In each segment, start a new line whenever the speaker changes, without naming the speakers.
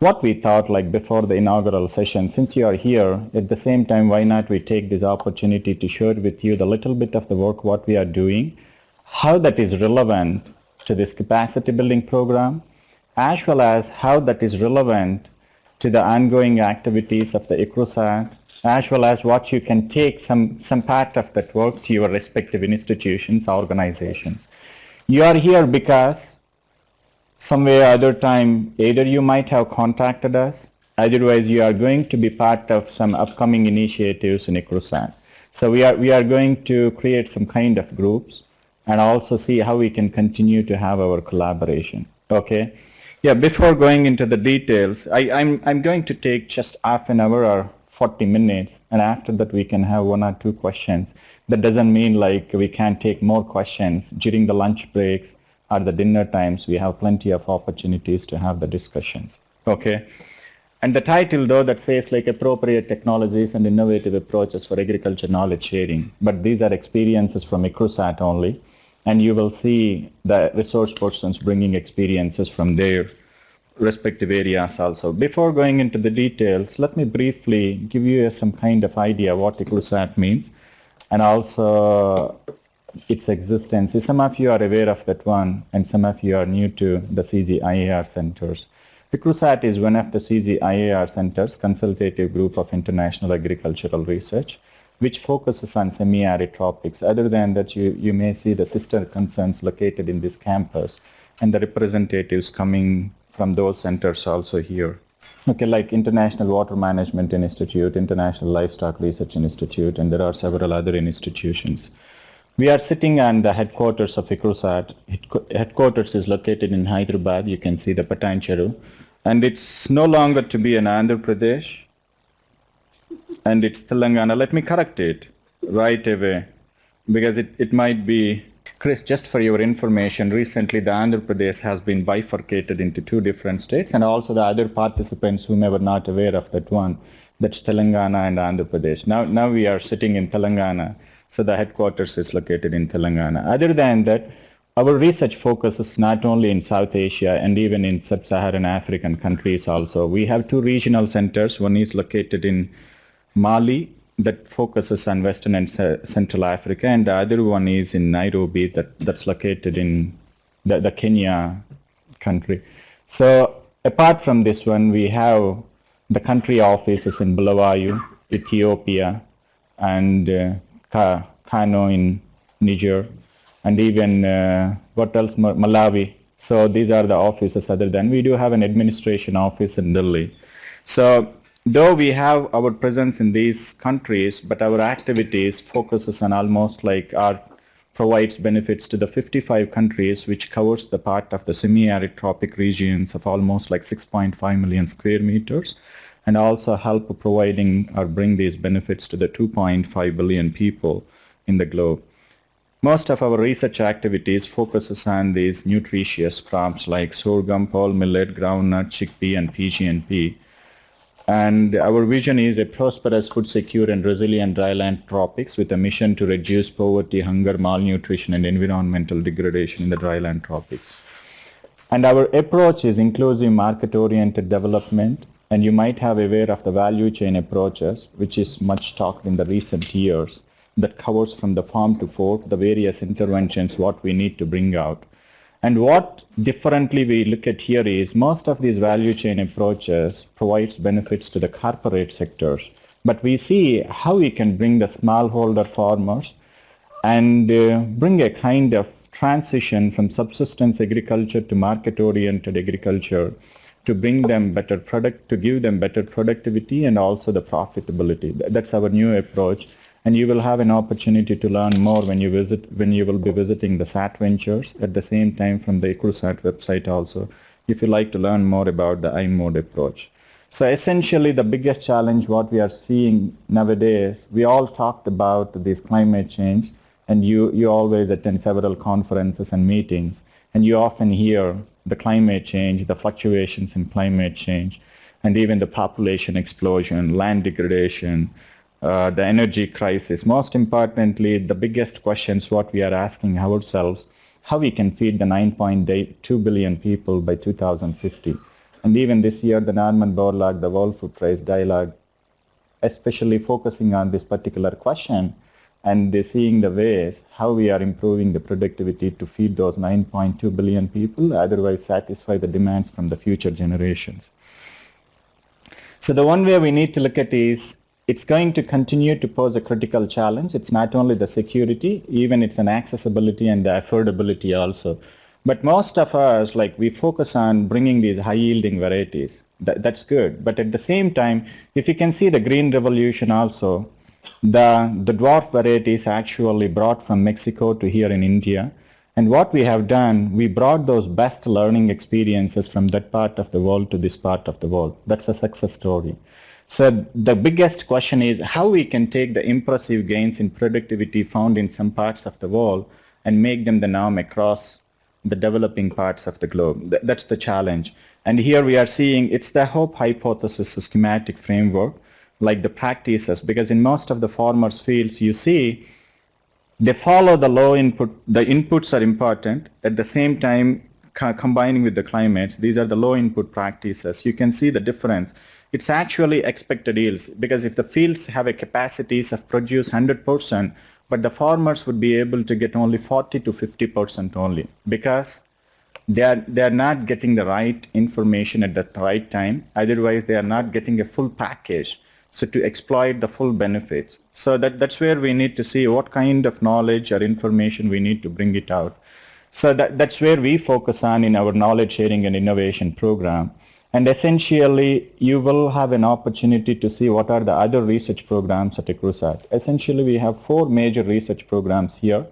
what we thought like before the inaugural session, since you are here, at the same time, why not we take this opportunity to share with you the little bit of the work what we are doing, how that is relevant to this capacity building program, as well as how that is relevant to the ongoing activities of the ICRISAT, as well as what you can take some part of that work to your respective institutions, organizations. You are here because some way or other time, either you might have contacted us, otherwise you are going to be part of some upcoming initiatives in ICRISAT. So we are going to create some kind of groups and also see how we can continue to have our collaboration. Okay. Yeah, before going into the details, I'm going to take just half an hour or 40 minutes, and after that we can have one or two questions. That doesn't mean like we can't take more questions during the lunch breaks or the dinner times. We have plenty of opportunities to have the discussions. Okay. And the title though that says like appropriate technologies and innovative approaches for agriculture knowledge sharing, but these are experiences from ICRISAT only, and you will see the resource persons bringing experiences from their respective areas also. Before going into the details, let me briefly give you some kind of idea what ICRISAT means and also its existence. Some of you are aware of that one, and some of you are new to the CGIAR centers. ICRISAT is one of the CGIAR centers, consultative group of international agricultural research, which focuses on semi-arid tropics. Other than that, you may see the sister concerns located in this campus and the representatives coming from those centers also here. Okay, like International Water Management Institute, International Livestock Research Institute, and there are several other institutions. We are sitting on the headquarters of ICRISAT. Headquarters is located in Hyderabad. You can see the Patancheru. And it's no longer to be in Andhra Pradesh, and it's Telangana. Let me correct it right away, because it might be, Chris, just for your information, recently the Andhra Pradesh has been bifurcated into two different states, and also the other participants who were not aware of that one, that's Telangana and Andhra Pradesh. Now we are sitting in Telangana, so the headquarters is located in Telangana. Other than that, our research focuses not only in South Asia and even in sub-Saharan African countries also. We have two regional centers. One is located in Mali that focuses on Western and Central Africa, and the other one is in Nairobi that's located in the Kenya country. So apart from this one, we have the country offices in Bulawayo, Ethiopia, and Kano in Niger, and even what else, Malawi. So these are the offices. Other than, we do have an administration office in Delhi. So though we have our presence in these countries, but our activities focuses on almost like provides benefits to the 55 countries, which covers the part of the semi-arid tropic regions of almost like 6.5 million square meters, and also help providing or bring these benefits to the 2.5 billion people in the globe. Most of our research activities focuses on these nutritious crops like sorghum, pearl millet, groundnut, chickpea, and PGNP. And our vision is a prosperous, food secure, and resilient dryland tropics with a mission to reduce poverty, hunger, malnutrition, and environmental degradation in the dryland tropics. And our approach is inclusive market-oriented development, and you might have aware of the value chain approaches, which is much talked in the recent years, that covers from the farm to fork the various interventions what we need to bring out. And what differently we look at here is most of these value chain approaches provides benefits to the corporate sectors, but we see how we can bring the smallholder farmers and bring a kind of transition from subsistence agriculture to market-oriented agriculture to bring them better product, to give them better productivity and also the profitability. That's our new approach. And you will have an opportunity to learn more when you will be visiting the SAT Ventures at the same time from the ICRISAT website also, if you like to learn more about the I-mode approach. So essentially the biggest challenge what we are seeing nowadays, we all talked about this climate change, and you always attend several conferences and meetings, and you often hear the climate change, the fluctuations in climate change, and even the population explosion, land degradation, the energy crisis. Most importantly, the biggest questions what we are asking ourselves, how we can feed the 9.2 billion people by 2050. And even this year, the Norman Borlaug, the World Food Prize Dialogue, especially focusing on this particular question and seeing the ways how we are improving the productivity to feed those 9.2 billion people, otherwise satisfy the demands from the future generations. So the one way we need to look at is, it's going to continue to pose a critical challenge. It's not only the security, even it's an accessibility and the affordability also. But most of us, like, we focus on bringing these high yielding varieties. That's good. But at the same time, if you can see the green revolution also, the dwarf varieties actually brought from Mexico to here in India. And what we have done, we brought those best learning experiences from that part of the world to this part of the world. That's a success story. So the biggest question is how we can take the impressive gains in productivity found in some parts of the world and make them the norm across the developing parts of the globe. That's the challenge. And here we are seeing it's the hope hypothesis schematic framework, like the practices, because in most of the farmers' fields you see they follow the low input, the inputs are important, at the same time combining with the climate, these are the low input practices. You can see the difference. It's actually expected yields, because if the fields have a capacities of produce 100%, but the farmers would be able to get only 40 to 50% only, because they are not getting the right information at the right time. Otherwise, they are not getting a full package. So to exploit the full benefits. So that's where we need to see what kind of knowledge or information we need to bring it out. So that's where we focus on in our knowledge sharing and innovation program. And essentially, you will have an opportunity to see what are the other research programs at ICRISAT. Essentially, we have 4 major research programs here.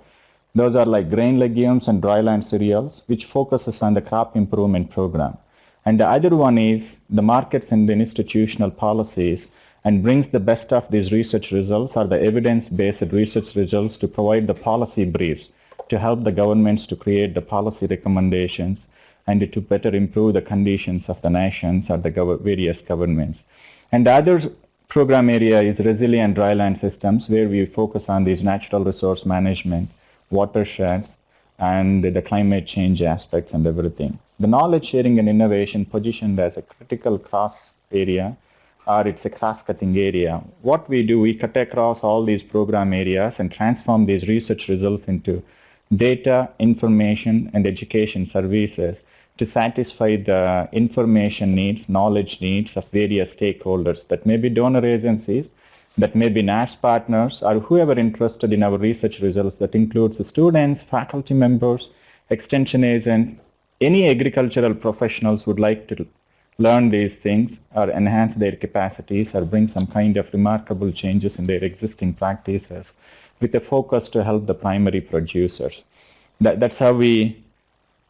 Those are like grain legumes and dryland cereals, which focuses on the crop improvement program. And the other one is the markets and the institutional policies, and brings the best of these research results or the evidence-based research results to provide the policy briefs to help the governments to create the policy recommendations and to better improve the conditions of the nations or the various governments. And the other program area is resilient dryland systems, where we focus on these natural resource management, watersheds, and the climate change aspects and everything. The knowledge sharing and innovation positioned as a critical cross area, or it's a cross-cutting area. What we do, we cut across all these program areas and transform these research results into data, information, and education services to satisfy the information needs, knowledge needs of various stakeholders. That may be donor agencies, that may be NAS partners, or whoever interested in our research results. That includes the students, faculty members, extension agents, any agricultural professionals would like to learn these things or enhance their capacities or bring some kind of remarkable changes in their existing practices with a focus to help the primary producers. That's how we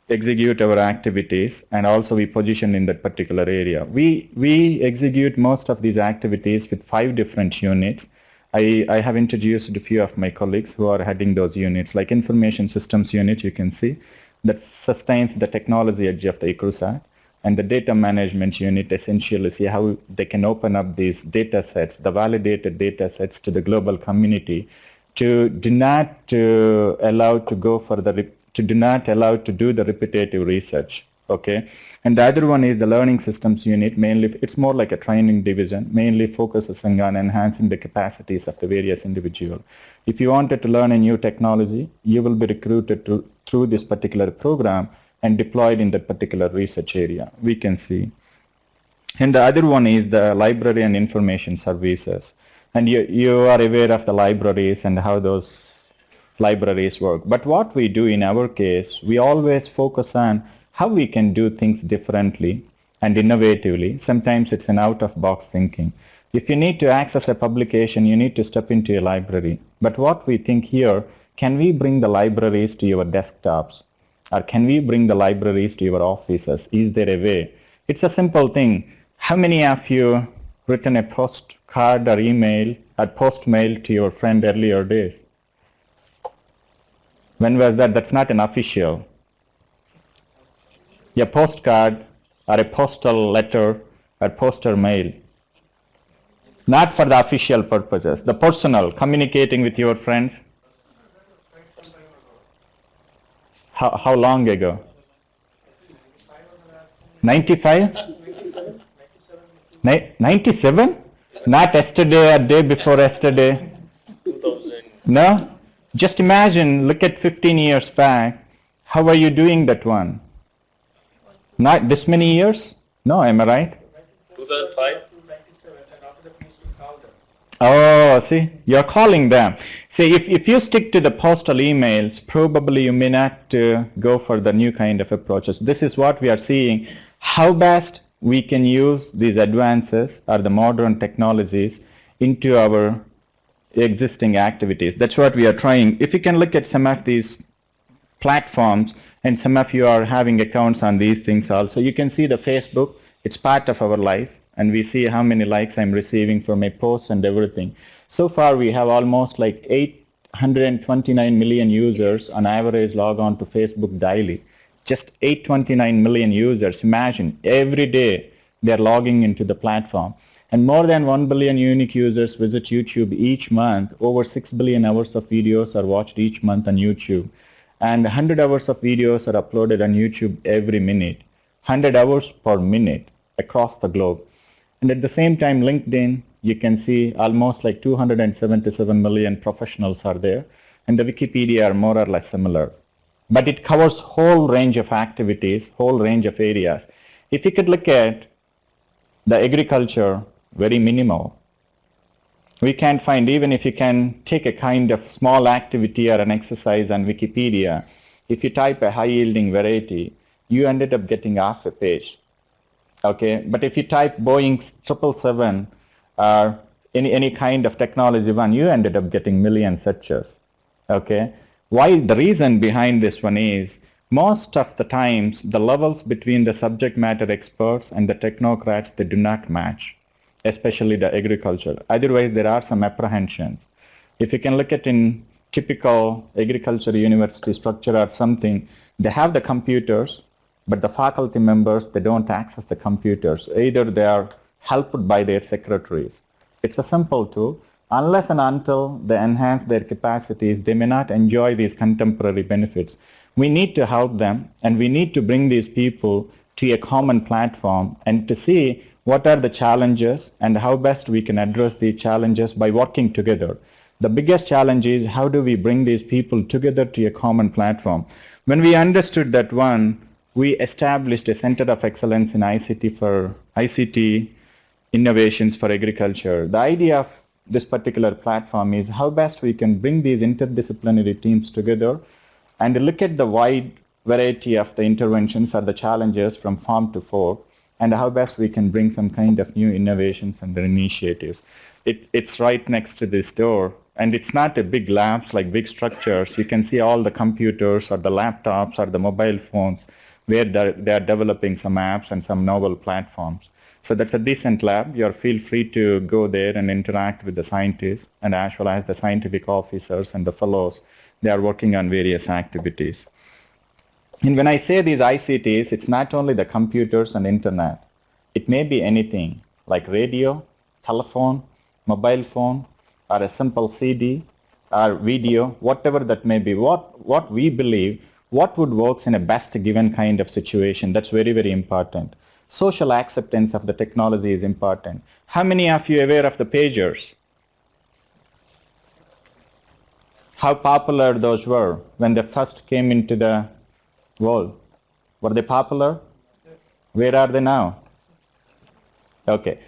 execute our activities, and also we position in that particular area. We execute most of these activities with 5 different units. I have introduced a few of my colleagues who are heading those units, like information systems unit, you can see, that sustains the technology edge of the ICRISAT. And the data management unit essentially see how they can open up these data sets, the validated data sets, to the global community, to do not allow to do the repetitive research. Okay, and the other one is the learning systems unit. Mainly, it's more like a training division, mainly focusing on enhancing the capacities of the various individual. If you wanted to learn a new technology, you will be recruited through this particular program and deployed in that particular research area, we can see. And the other one is the library and information services. And you are aware of the libraries and how those libraries work. But what we do in our case, we always focus on how we can do things differently and innovatively. Sometimes it's an out-of-box thinking. If you need to access a publication, you need to step into a library. But what we think here, can we bring the libraries to your desktops? Or can we bring the libraries to your offices? Is there a way? It's a simple thing. How many of you written a postcard or email or post mail to your friend earlier days? When was that? That's not an official. A postcard or a postal letter or postal mail. Not for the official purposes. The personal, communicating with your friends. How long ago? 95? 97? Not yesterday or day before yesterday.
2000.
No? Just imagine, look at 15 years back. How are you doing that one? Not this many years? No, am I right?
2005.
Oh, see, you're calling them. See, if you stick to the postal emails, probably you may not go for the new kind of approaches. This is what we are seeing, how best we can use these advances or the modern technologies into our existing activities. That's what we are trying. If you can look at some of these platforms, and some of you are having accounts on these things also, you can see the Facebook, it's part of our life, and we see how many likes I'm receiving for my posts and everything. So far we have almost like 829 million users on average log on to Facebook daily. Just 829 million users. Imagine every day they're logging into the platform. And more than 1 billion unique users visit YouTube each month. Over 6 billion hours of videos are watched each month on YouTube. And 100 hours of videos are uploaded on YouTube every minute. 100 hours per minute across the globe. And at the same time, LinkedIn, you can see almost like 277 million professionals are there. And the Wikipedia are more or less similar. But it covers whole range of activities, whole range of areas. If you could look at the agriculture, very minimal. We can't find, even if you can take a kind of small activity or an exercise on Wikipedia, if you type a high yielding variety, you ended up getting half a page. Okay, but if you type Boeing 777 or any kind of technology one, you ended up getting million searches. Okay, why? The reason behind this one is most of the times the levels between the subject matter experts and the technocrats, they do not match, especially the agriculture. Otherwise, there are some apprehensions. If you can look at in typical agriculture university structure or something, they have the computers, but the faculty members, they don't access the computers. Either they are helped by their secretaries. It's a simple tool. Unless and until they enhance their capacities, they may not enjoy these contemporary benefits. We need to help them, and we need to bring these people to a common platform and to see what are the challenges and how best we can address these challenges by working together. The biggest challenge is how do we bring these people together to a common platform. When we understood that one, we established a Center of Excellence in ICT innovations for agriculture. The idea of this particular platform is how best we can bring these interdisciplinary teams together and look at the wide variety of the interventions or the challenges from farm to fork, and how best we can bring some kind of new innovations and initiatives. It's right next to this door, and it's not a big labs like big structures. You can see all the computers or the laptops or the mobile phones where they are developing some apps and some novel platforms. So that's a decent lab. You feel free to go there and interact with the scientists and as well as the scientific officers and the fellows. They are working on various activities. And when I say these ICTs, it's not only the computers and internet. It may be anything like radio, telephone, mobile phone, or a simple CD or video, whatever that may be. What we believe, what would work in a best given kind of situation, that's very, very important. Social acceptance of the technology is important. How many of you are aware of the pagers? How popular those were when they first came into the world? Were they popular? Where are they now? Okay.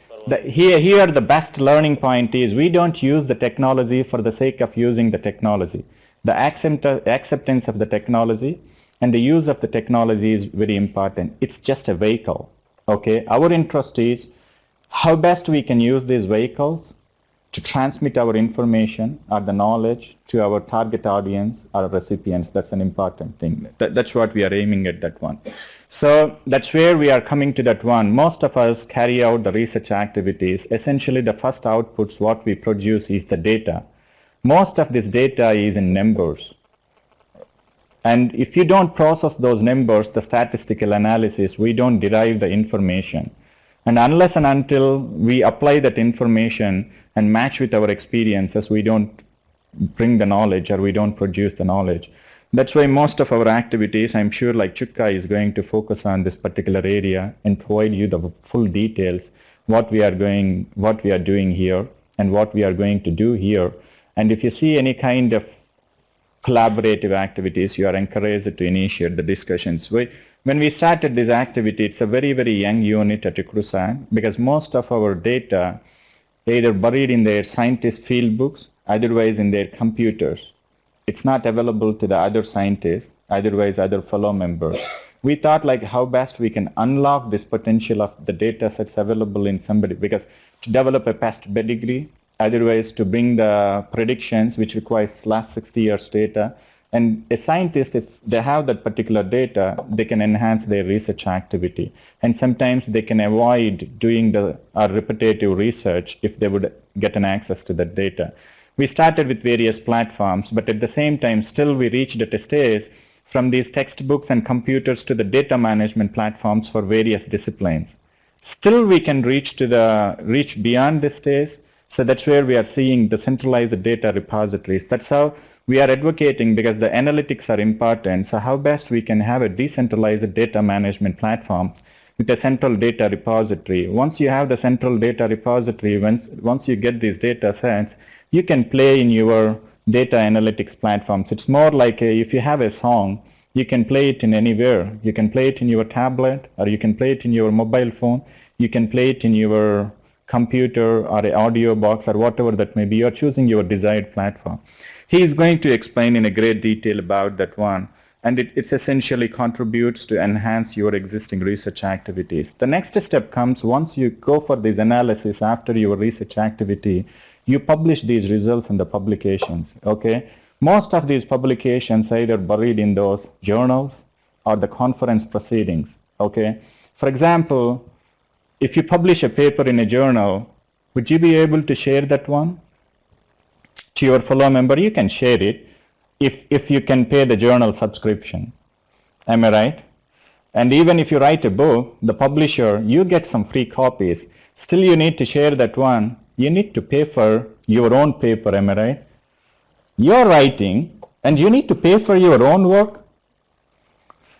Here the best learning point is we don't use the technology for the sake of using the technology. The acceptance of the technology and the use of the technology is very important. It's just a vehicle. Okay. Our interest is how best we can use these vehicles to transmit our information or the knowledge to our target audience or recipients. That's an important thing. That's what we are aiming at, that one. So that's where we are coming to that one. Most of us carry out the research activities. Essentially the first outputs what we produce is the data. Most of this data is in numbers. And if you don't process those numbers, the statistical analysis, we don't derive the information. And unless and until we apply that information and match with our experiences, we don't bring the knowledge or we don't produce the knowledge. That's why most of our activities, I'm sure like Chukka is going to focus on this particular area and provide you the full details. what we are doing here and what we are going to do here. And if you see any kind of collaborative activities, you are encouraged to initiate the discussions. When we started this activity, it's a very, very young unit at ICRISAT because most of our data either buried in their scientist field books, otherwise in their computers. It's not available to the other scientists, otherwise other fellow members. We thought like how best we can unlock this potential of the data sets available in somebody, because to develop a past pedigree, otherwise to bring the predictions which requires last 60 years data, and a scientist, if they have that particular data, they can enhance their research activity, and sometimes they can avoid doing the repetitive research if they would get an access to that data. We started with various platforms, but at the same time still we reached at a stage from these textbooks and computers to the data management platforms for various disciplines. Still we can reach beyond this stage. So that's where we are seeing the centralized data repositories. That's how we are advocating, because the analytics are important. So how best we can have a decentralized data management platform with a central data repository. Once you have the central data repository, once you get these data sets, you can play in your data analytics platforms. It's more like if you have a song, you can play it in anywhere. You can play it in your tablet, or you can play it in your mobile phone. You can play it in your computer or an audio box or whatever that may be. You're choosing your desired platform. He is going to explain in a great detail about that one, and it essentially contributes to enhance your existing research activities. The next step comes once you go for this analysis after your research activity, you publish these results in the publications. Okay, most of these publications either buried in those journals or the conference proceedings. Okay, for example, if you publish a paper in a journal, would you be able to share that one to your fellow member? You can share it if you can pay the journal subscription. Am I right? And even if you write a book, the publisher, you get some free copies. Still you need to share that one. You need to pay for your own paper. Am I right? You're writing and you need to pay for your own work.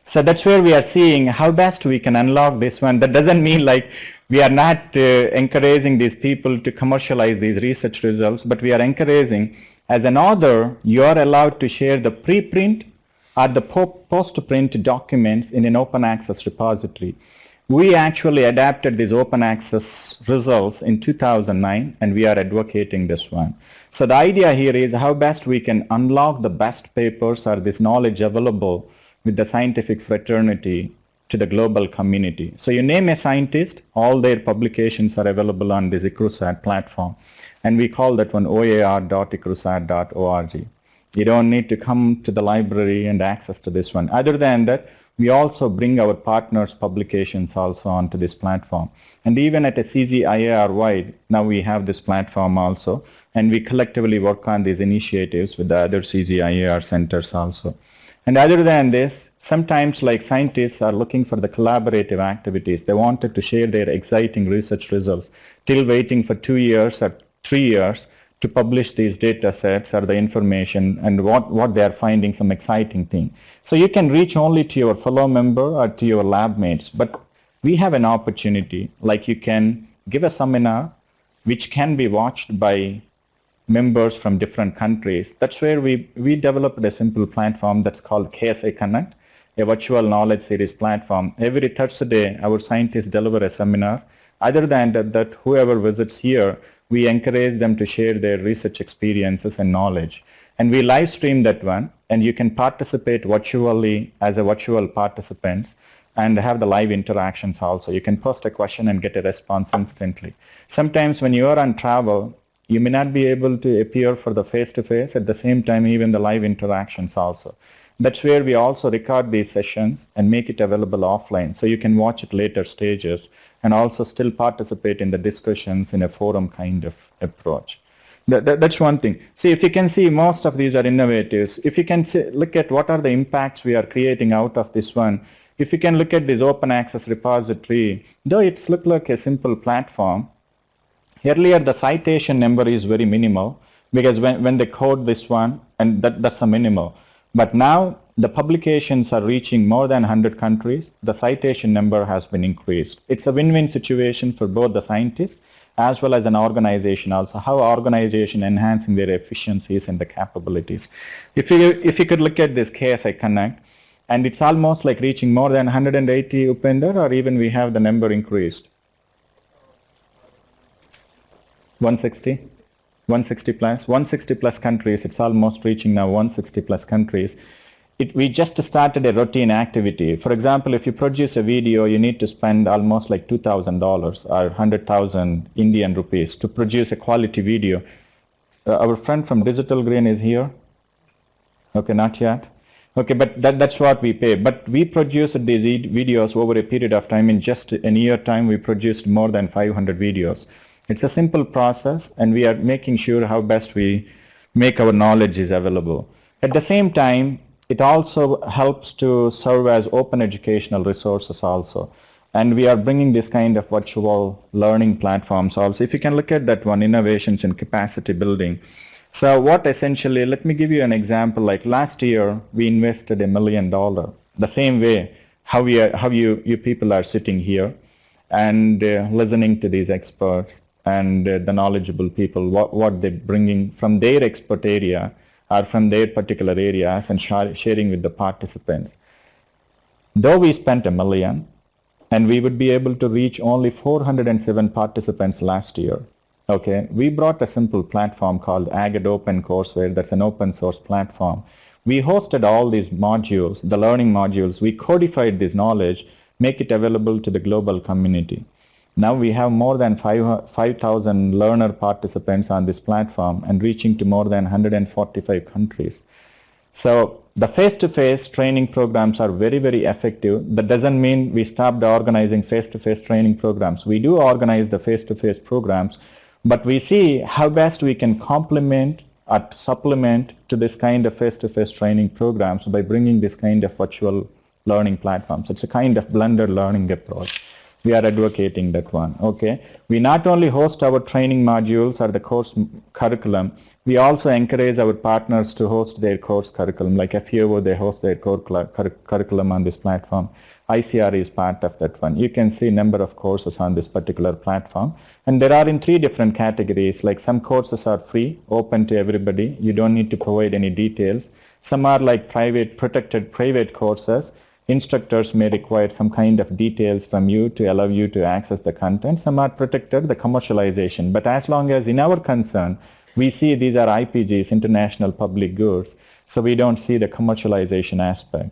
So that's where we are seeing how best we can unlock this one. That doesn't mean like we are not encouraging these people to commercialize these research results, but we are encouraging, as an author, you are allowed to share the preprint or the post-print documents in an open access repository. We actually adapted these open access results in 2009, and we are advocating this one. So the idea here is how best we can unlock the best papers or this knowledge available with the scientific fraternity to the global community. So you name a scientist, all their publications are available on this ICRISAT platform, and we call that one oar.icrisat.org. You don't need to come to the library and access to this one. Other than that, we also bring our partners' publications also onto this platform. And even at a CGIAR wide, now we have this platform also, and we collectively work on these initiatives with the other CGIAR centers also. And other than this, sometimes like scientists are looking for the collaborative activities. They wanted to share their exciting research results till waiting for 2 years or 3 years to publish these data sets or the information and what they are finding some exciting thing. So you can reach only to your fellow member or to your lab mates, but we have an opportunity, like you can give a seminar which can be watched by members from different countries. That's where we developed a simple platform that's called KSIConnect, a virtual knowledge series platform. Every Thursday, our scientists deliver a seminar. Other than that, whoever visits here, we encourage them to share their research experiences and knowledge. And we live stream that one, and you can participate virtually as a virtual participant and have the live interactions also. You can post a question and get a response instantly. Sometimes when you are on travel, you may not be able to appear for the face-to-face, at the same time even the live interactions also. That's where we also record these sessions and make it available offline, so you can watch it later stages and also still participate in the discussions in a forum kind of approach. That's one thing. See, if you can see, most of these are innovatives. If you can look at what are the impacts we are creating out of this one, if you can look at this open access repository, though it's look like a simple platform, earlier the citation number is very minimal, because when they code this one, and that's a minimal. But now The publications are reaching more than 100 countries. The citation number has been increased. It's a win-win situation for both the scientists as well as an organization also, how organization enhancing their efficiencies and the capabilities. If you could look at this KSIConnect, and it's almost like reaching more than 180, Upinder, or even we have the number increased. 160 plus countries. It's almost reaching now 160 plus countries. We just started a routine activity. For example, if you produce a video, you need to spend almost like $2,000 or 100,000 Indian rupees to produce a quality video. Our friend from Digital Green is here. Okay, not yet. Okay, but that's what we pay. But we produced these videos over a period of time. In just a year time, we produced more than 500 videos. It's a simple process, and we are making sure how best we make our knowledge is available. At the same time, it also helps to serve as open educational resources also. And we are bringing this kind of virtual learning platforms also. If you can look at that one, innovations in capacity building. So what essentially, let me give you an example. Like last year, we invested $1 million. The same way how you people are sitting here and listening to these experts and the knowledgeable people, what they're bringing from their expert area or from their particular areas and sharing with the participants. Though we spent $1 million, and we would be able to reach only 407 participants last year. Okay, we brought a simple platform called Agate Open Courseware. That's an open source platform. We hosted all these modules, the learning modules. We codified this knowledge, make it available to the global community. Now we have more than 5,000 learner participants on this platform and reaching to more than 145 countries. So the face-to-face training programs are very, very effective. That doesn't mean we stopped organizing face-to-face training programs. We do organize the face-to-face programs, but we see how best we can complement or supplement to this kind of face-to-face training programs by bringing this kind of virtual learning platforms. It's a kind of blended learning approach. We are advocating that one. Okay, we not only host our training modules or the course curriculum, we also encourage our partners to host their course curriculum. Like FEO, they host their core curriculum on this platform. ICR is part of that one. You can see number of courses on this particular platform, and there are in 3 different categories. Like some courses are free, open to everybody. You don't need to provide any details. Some are like protected private courses. Instructors may require some kind of details from you to allow you to access the content. Some are protected, the commercialization. But as long as in our concern, we see these are IPGs, international public goods, so we don't see the commercialization aspect.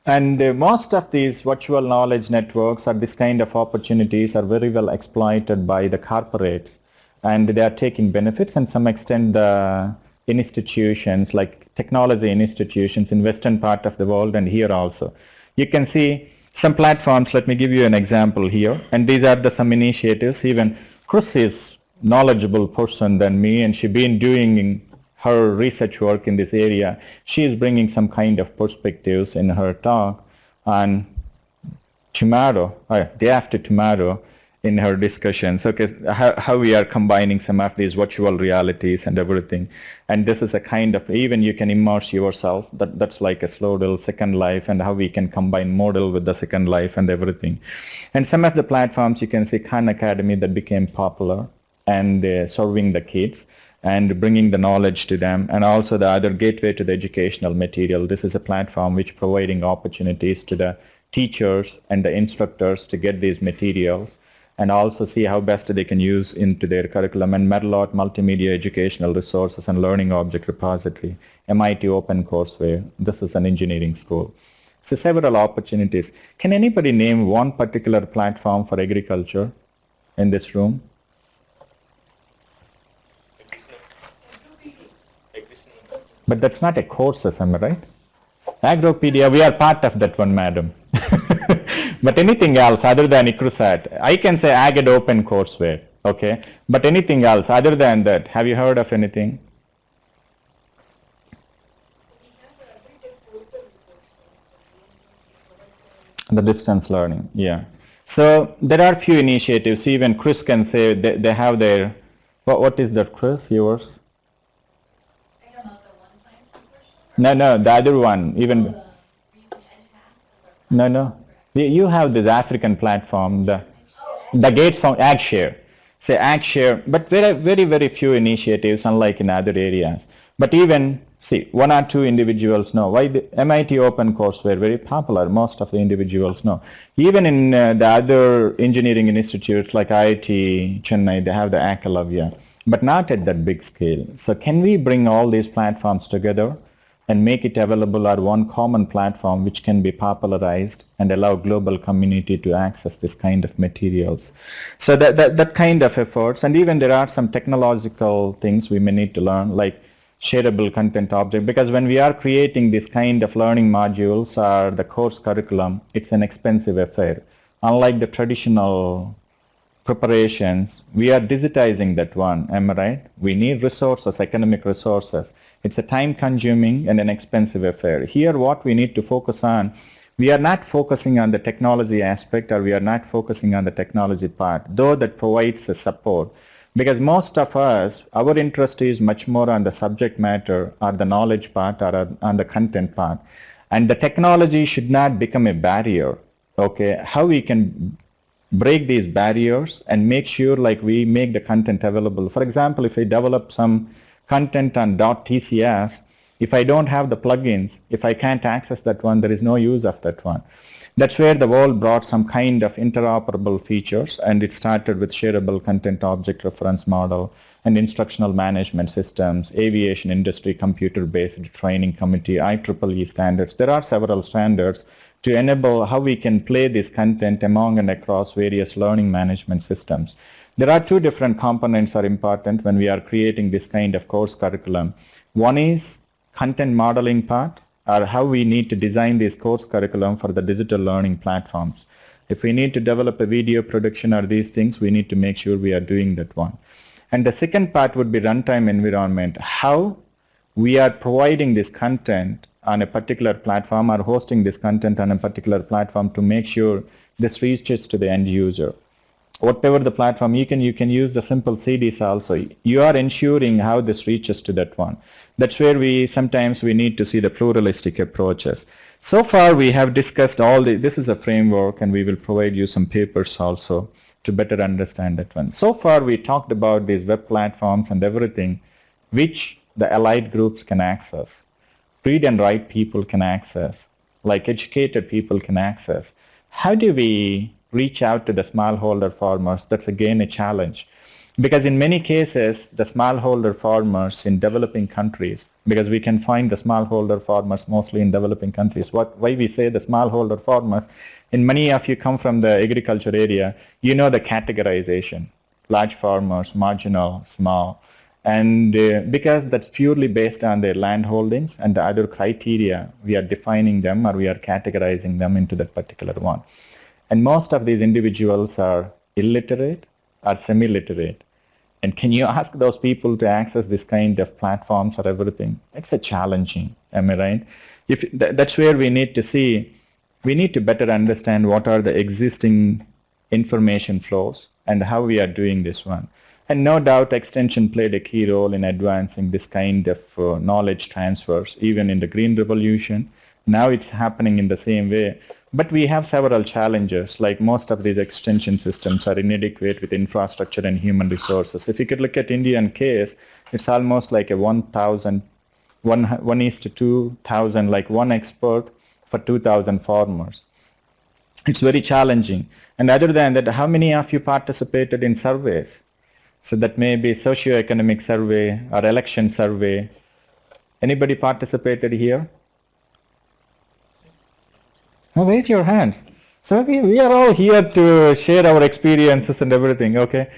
And most of these virtual knowledge networks or this kind of opportunities are very well exploited by the corporates, and they are taking benefits, and some extent the institutions like technology institutions in western part of the world and here also. You can see some platforms. Let me give you an example here, and these are some initiatives. Even Chris is knowledgeable person than me, and she's been doing her research work in this area. She is bringing some kind of perspectives in her talk on tomorrow, day after tomorrow, in her discussions. Okay, how we are combining some of these virtual realities and everything. And this is a kind of, even you can immerse yourself, that's like a slow little second life, and how we can combine model with the second life and everything. And some of the platforms you can see Khan Academy that became popular and serving the kids and bringing the knowledge to them, and also the other gateway to the educational material. This is a platform which providing opportunities to the teachers and the instructors to get these materials and also see how best they can use into their curriculum. And Medlot Multimedia Educational Resources and Learning Object Repository, MIT Open Courseware. This is an engineering school. So several opportunities. Can anybody name one particular platform for agriculture in this room? But that's not a course, am I right? Agropedia, we are part of that one, madam. But anything else other than ICRISAT, I can say Agate Open Courseware, okay? But anything else other than that, have you heard of anything? The distance learning, yeah. So there are few initiatives. Even Chris can say they have their, what is that, Chris, yours? No, the other one, even, no. You have this African platform, the Gates from AgShare. Say AgShare, but very few initiatives, unlike in other areas. But even, see, one or two individuals know. Why the MIT Open Course were very popular, most of the individuals know. Even in the other engineering institutes like IIT Chennai, they have the Akalavya, but not at that big scale. So can we bring all these platforms together and make it available on one common platform which can be popularized and allow global community to access this kind of materials? So that kind of efforts, and even there are some technological things we may need to learn, like shareable content object, because when we are creating this kind of learning modules or the course curriculum, it's an expensive affair. Unlike the traditional preparations, we are digitizing that one, am I right? We need resources, economic resources. It's a time consuming and an expensive affair. Here what we need to focus on, we are not focusing on the technology aspect, or we are not focusing on the technology part, though that provides a support. Because most of us, our interest is much more on the subject matter or the knowledge part or on the content part. And the technology should not become a barrier. Okay, how we can break these barriers and make sure like we make the content available. For example, if I develop some content on .tcs, if I don't have the plugins, if I can't access that one, there is no use of that one. That's where the world brought some kind of interoperable features, and it started with shareable content object reference model and instructional management systems, aviation industry computer-based training committee, IEEE standards. There are several standards to enable how we can play this content among and across various learning management systems. There are two different components are important when we are creating this kind of course curriculum. One is content modeling part, or how we need to design this course curriculum for the digital learning platforms. If we need to develop a video production or these things, we need to make sure we are doing that one. And the second part would be runtime environment, how we are providing this content on a particular platform or hosting this content on a particular platform to make sure this reaches to the end user. Whatever the platform, you can use the simple CDs also. You are ensuring how this reaches to that one. That's where sometimes we need to see the pluralistic approaches. So far we have discussed this is a framework, and we will provide you some papers also to better understand that one. So far we talked about these web platforms and everything which the allied groups can access. Read and write people can access, like educated people can access. How do we reach out to the smallholder farmers? That's again a challenge. Because in many cases, the smallholder farmers in developing countries, because we can find the smallholder farmers mostly in developing countries. Why we say the smallholder farmers, and many of you come from the agriculture area, you know the categorization, large farmers, marginal, small. And because that's purely based on their land holdings and the other criteria, we are defining them or we are categorizing them into that particular one. And most of these individuals are illiterate or semi-literate. And can you ask those people to access this kind of platforms or everything? It's a challenging, am I right? That's where we need to see, we need to better understand what are the existing information flows and how we are doing this one. And no doubt extension played a key role in advancing this kind of knowledge transfers, even in the Green Revolution. Now it's happening in the same way. But we have several challenges, like most of these extension systems are inadequate with infrastructure and human resources. If you could look at Indian case, it's almost like a 1:2,000, like one expert for 2,000 farmers. It's very challenging. And other than that, how many of you participated in surveys? So that may be socio-economic survey or election survey. Anybody participated here? Oh, raise your hand. So we are all here to share our experiences and everything, okay?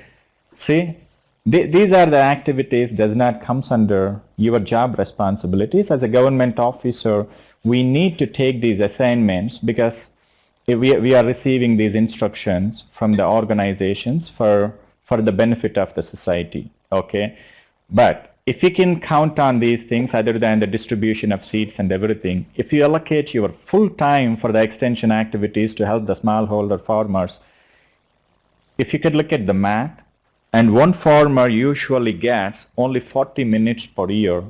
See, these are the activities does not comes under your job responsibilities. As a government officer, we need to take these assignments because we are receiving these instructions from the organizations for the benefit of the society, okay? But if you can count on these things other than the distribution of seeds and everything, if you allocate your full time for the extension activities to help the smallholder farmers, if you could look at the math, and one farmer usually gets only 40 minutes per year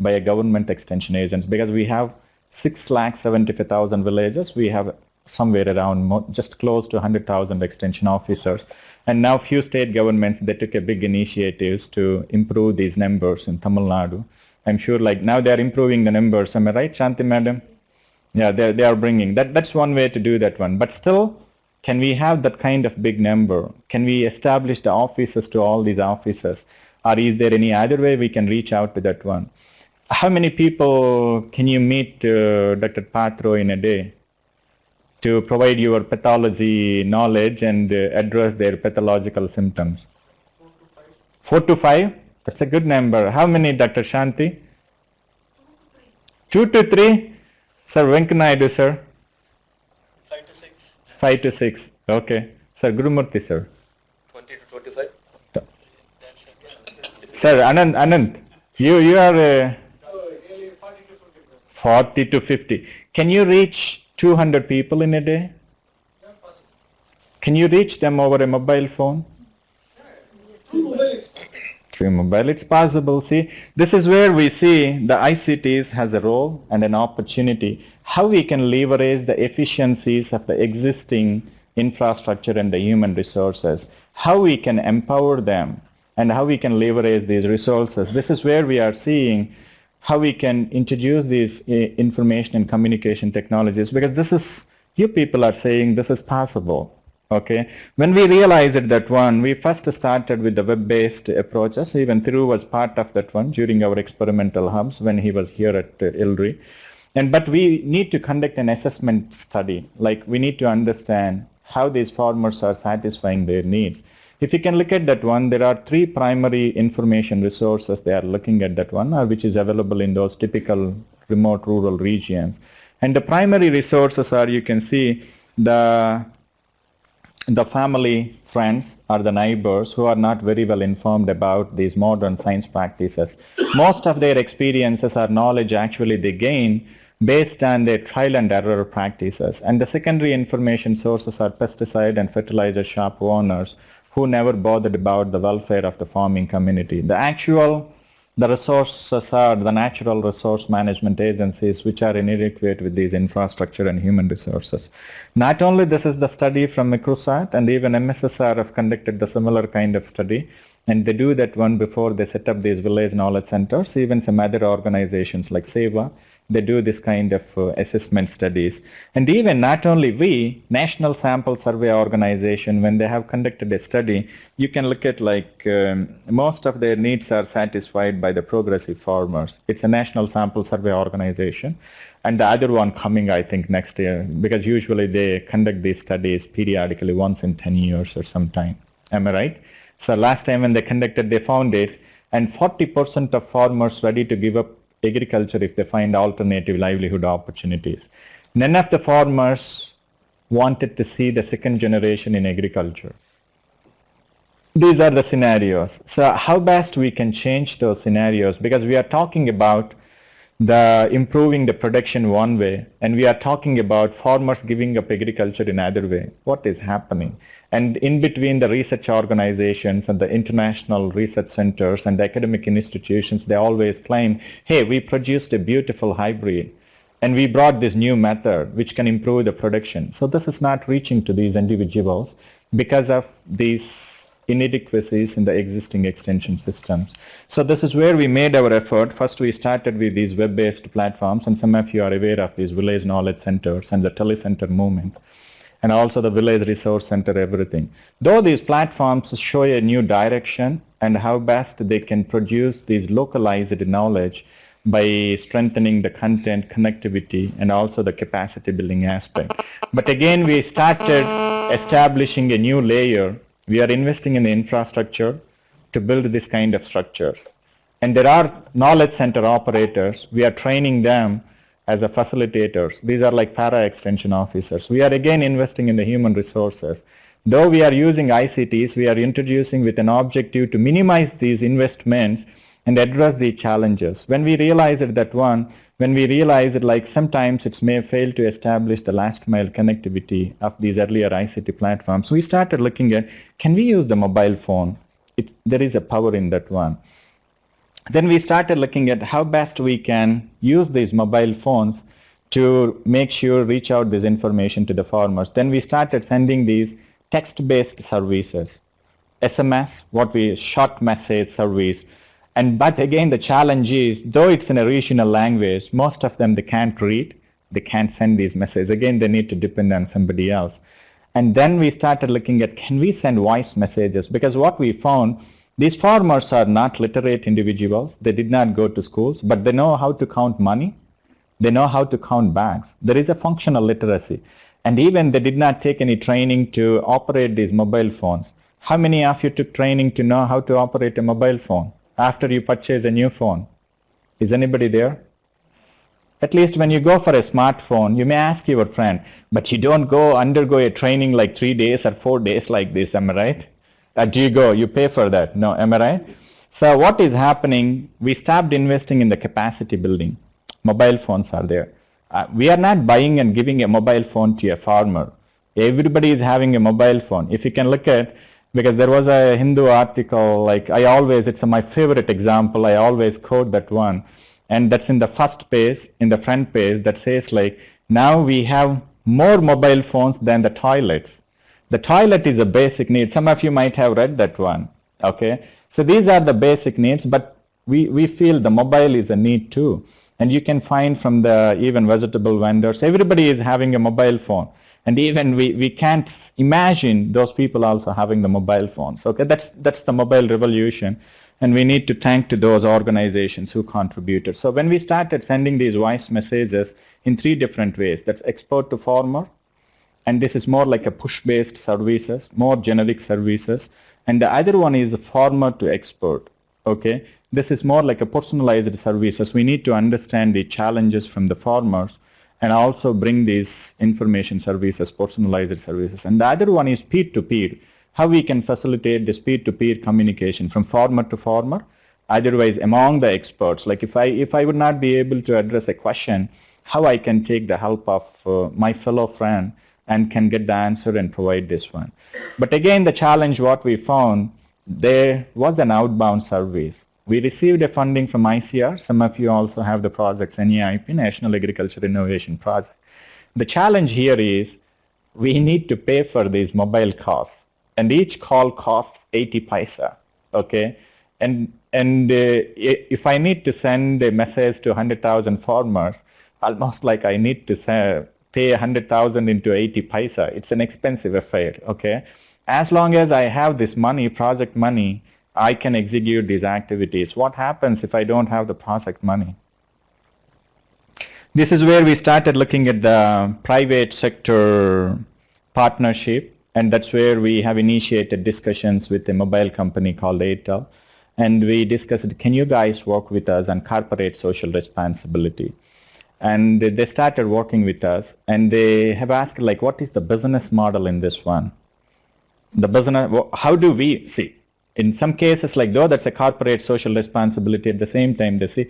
by a government extension agents, because we have 6,75,000 villages. We have somewhere around just close to 100,000 extension officers. And now few state governments, they took a big initiatives to improve these numbers in Tamil Nadu. I'm sure like now they are improving the numbers. Am I right, Shanti madam? Yeah, they are bringing that. That's one way to do that one. But still, can we have that kind of big number? Can we establish the offices to all these offices? Or is there any other way we can reach out to that one? How many people can you meet, Dr. Patro, in a day to provide your pathology knowledge and address their pathological symptoms? 4 to 5? That's a good number. How many, Dr. Shanti? 2 to 3? Sir Venkanaidu, sir?
5 to 6.
5 to 6. Okay. Sir Gurumurthy, sir?
20 to 25.
Sir Anand, you are 40 to 50. Can you reach 200 people in a day? Can you reach them over a mobile phone? Through mobile, it's possible. See, this is where we see the ICTs has a role and an opportunity. How we can leverage the efficiencies of the existing infrastructure and the human resources. How we can empower them and how we can leverage these resources. This is where we are seeing how we can introduce these information and communication technologies, because this is, you people are saying this is possible. Okay. When we realized that one, we first started with the web-based approaches. Even Thiru was part of that one during our experimental hubs when he was here at ILRI. But we need to conduct an assessment study. Like we need to understand how these farmers are satisfying their needs. If you can look at that one, there are 3 primary information resources they are looking at that one, which is available in those typical remote rural regions. And the primary resources are, you can see, the family, friends, or the neighbors who are not very well informed about these modern science practices. Most of their experiences or knowledge actually they gain based on their trial and error practices. And the secondary information sources are pesticide and fertilizer shop owners who never bothered about the welfare of the farming community. The resources are the natural resource management agencies which are inadequate with these infrastructure and human resources. Not only this is the study from ICRISAT, and even MSSR have conducted the similar kind of study, and they do that one before they set up these village knowledge centers. Even some other organizations like SEVA, they do this kind of assessment studies. And even not only we, National Sample Survey Organization, when they have conducted a study, you can look at like most of their needs are satisfied by the progressive farmers. It's a National Sample Survey Organization. And the other one coming, I think, next year, because usually they conduct these studies periodically once in 10 years or sometime. Am I right? So last time when they conducted, they found it, and 40% of farmers ready to give up agriculture if they find alternative livelihood opportunities. None of the farmers wanted to see the second generation in agriculture. These are the scenarios. So how best we can change those scenarios, because we are talking about the improving the production one way, and we are talking about farmers giving up agriculture in another way. What is happening? And in between the research organizations and the international research centers and the academic institutions, they always claim, hey, we produced a beautiful hybrid and we brought this new method which can improve the production. So this is not reaching to these individuals because of these inadequacies in the existing extension systems. So this is where we made our effort. First we started with these web-based platforms, and some of you are aware of these village knowledge centers and the telecenter movement, and also the village resource center, everything. Though these platforms show a new direction and how best they can produce these localized knowledge by strengthening the content, connectivity, and also the capacity building aspect. But again, we started establishing a new layer. We are investing in the infrastructure to build this kind of structures. And there are knowledge center operators. We are training them as a facilitators. These are like para-extension officers. We are again investing in the human resources. Though we are using ICTs, we are introducing with an objective to minimize these investments and address the challenges. When we realized that one, when we realized like sometimes it may fail to establish the last mile connectivity of these earlier ICT platforms, we started looking at, can we use the mobile phone? There is a power in that one. Then we started looking at how best we can use these mobile phones to make sure reach out this information to the farmers. Then we started sending these text-based services, SMS, what we short message service. And but again, the challenge is, though it's in a regional language, most of them they can't read, they can't send these messages. Again, they need to depend on somebody else. And then we started looking at, can we send voice messages? Because what we found, these farmers are not literate individuals. They did not go to schools, but they know how to count money. They know how to count bags. There is a functional literacy. And even they did not take any training to operate these mobile phones. How many of you took training to know how to operate a mobile phone after you purchase a new phone? Is anybody there? At least when you go for a smartphone, you may ask your friend, but you don't go undergo a training like 3 days or 4 days like this, am I right? Do you go, you pay for that? No, am I right? So what is happening, we stopped investing in the capacity building. Mobile phones are there. We are not buying and giving a mobile phone to a farmer. Everybody is having a mobile phone. If you can look at, because there was a Hindu article, like it's my favorite example, I always quote that one. And that's in the first page, in the front page, that says like, now we have more mobile phones than the toilets. The toilet is a basic need. Some of you might have read that one, okay? So these are the basic needs, but we feel the mobile is a need too. And you can find from the even vegetable vendors, everybody is having a mobile phone. And even we can't imagine those people also having the mobile phones, okay? That's the mobile revolution. And we need to thank to those organizations who contributed. So when we started sending these voice messages in 3 different ways, that's export to farmer, and this is more like a push-based services, more generic services, and the other one is farmer to export, okay? This is more like a personalized services. We need to understand the challenges from the farmers and also bring these information services, personalized services. And the other one is peer-to-peer. How we can facilitate this peer-to-peer communication from farmer to farmer, otherwise among the experts. Like if I would not be able to address a question, how I can take the help of my fellow friend and can get the answer and provide this one. But again, the challenge what we found, there was an outbound service. We received a funding from ICR. Some of you also have the projects, NAIP, National Agriculture Innovation Project. The challenge here is we need to pay for these mobile costs. And each call costs 80 paisa, okay? And if I need to send a message to 100,000 farmers, almost like I need to pay 100,000 into 80 paisa. It's an expensive affair, okay? As long as I have this money, project money, I can execute these activities. What happens if I don't have the project money? This is where we started looking at the private sector partnership. And that's where we have initiated discussions with a mobile company called Addakal. And we discussed, can you guys work with us on corporate social responsibility? And they started working with us, and they have asked, like, what is the business model in this one? The business, how do we see? In some cases, like though that's a corporate social responsibility, at the same time they see,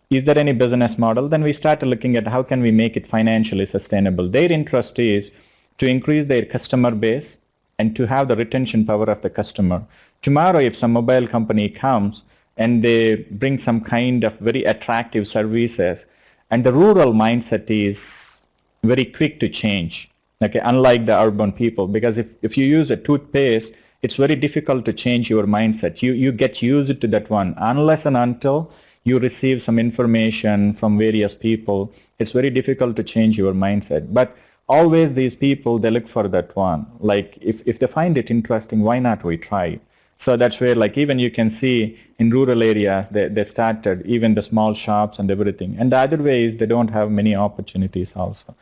is there any business model? Then we started looking at how can we make it financially sustainable. Their interest is to increase their customer base and to have the retention power of the customer. Tomorrow, if some mobile company comes and they bring some kind of very attractive services, and the rural mindset is very quick to change, okay, unlike the urban people, because if you use a toothpaste, it's very difficult to change your mindset. You get used to that one. Unless and until you receive some information from various people, it's very difficult to change your mindset. But always these people, they look for that one. Like if they find it interesting, why not we try? So that's where, like, even you can see in rural areas, they started even the small shops and everything. And the other way is they don't have many opportunities also.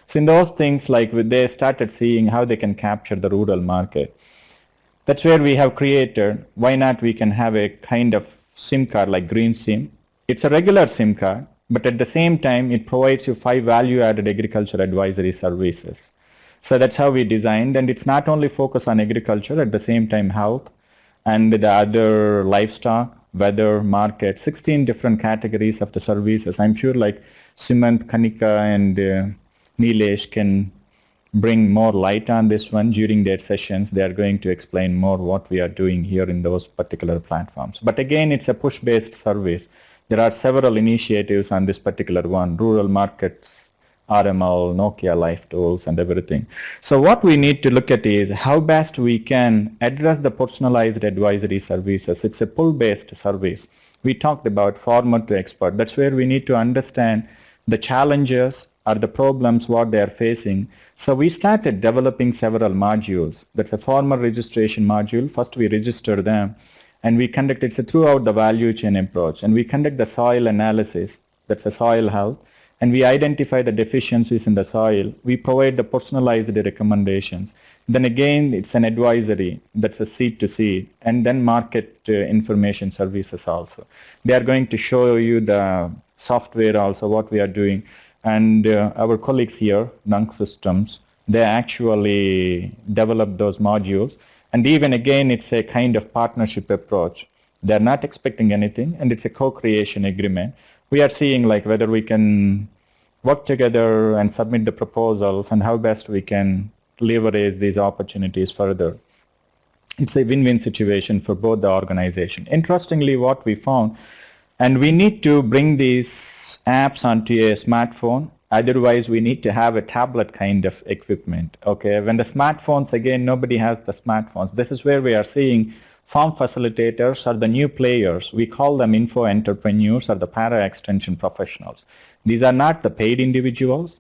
So in those things, like they started seeing how they can capture the rural market. That's where we have created, why not we can have a kind of SIM card like Green SIM. It's a regular SIM card, but at the same time, it provides you 5 value-added agriculture advisory services. So that's how we designed, and it's not only focused on agriculture, at the same time health and the other livestock, weather, market, 16 different categories of the services. I'm sure like Sumant, Kanika, and Nilesh can bring more light on this one during their sessions. They are going to explain more what we are doing here in those particular platforms. But again, it's a push-based service. There are several initiatives on this particular one, rural markets, RML, Nokia Life Tools, and everything. So what we need to look at is how best we can address the personalized advisory services. It's a pull-based service. We talked about farmer to expert. That's where we need to understand the challenges or the problems what they are facing. So we started developing several modules. That's a farmer registration module. First we register them and we conduct it throughout the value chain approach, and we conduct the soil analysis. That's a soil health, and we identify the deficiencies in the soil. We provide the personalized recommendations. Then again, it's an advisory. That's a seed to seed, and then market information services also. They are going to show you the software also, what we are doing. And our colleagues here, Dunk Systems, they actually develop those modules. And even again, it's a kind of partnership approach. They're not expecting anything, and it's a co-creation agreement. We are seeing like whether we can work together and submit the proposals and how best we can leverage these opportunities further. It's a win-win situation for both the organization. Interestingly, what we found, and we need to bring these apps onto a smartphone. Otherwise, we need to have a tablet kind of equipment. Okay, when the smartphones, again, nobody has the smartphones. This is where we are seeing farm facilitators are the new players. We call them info entrepreneurs or the para extension professionals. These are not the paid individuals,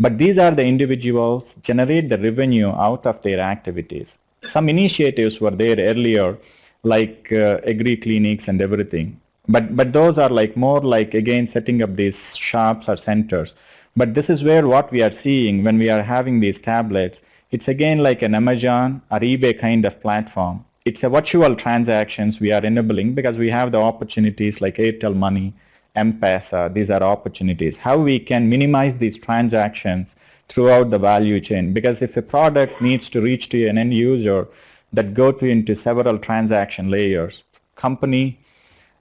but these are the individuals generate the revenue out of their activities. Some initiatives were there earlier, like agri clinics and everything. But those are like more like, again, setting up these shops or centers. But this is where what we are seeing when we are having these tablets, it's again like an Amazon or eBay kind of platform. It's a virtual transactions we are enabling because we have the opportunities like Airtel Money, M-Pesa. These are opportunities. How we can minimize these transactions throughout the value chain, because if a product needs to reach to an end user, that go to into several transaction layers, company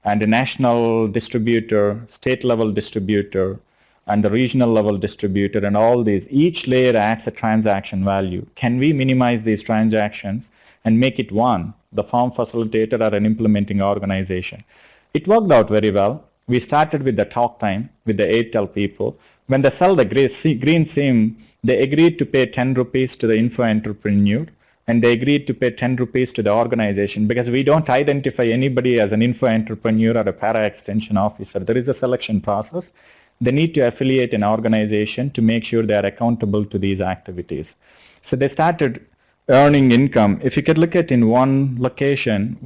and a national distributor, state level distributor, and the regional level distributor, and all these, each layer adds a transaction value. Can we minimize these transactions and make it one, the farm facilitator or an implementing organization? It worked out very well. We started with the talk time with the Airtel people. When they sell the green SIM, they agreed to pay 10 rupees to the info entrepreneur, and they agreed to pay 10 rupees to the organization, because we don't identify anybody as an info entrepreneur or a para extension officer. There is a selection process. They need to affiliate an organization to make sure they are accountable to these activities. So they started earning income. If you could look at in one location,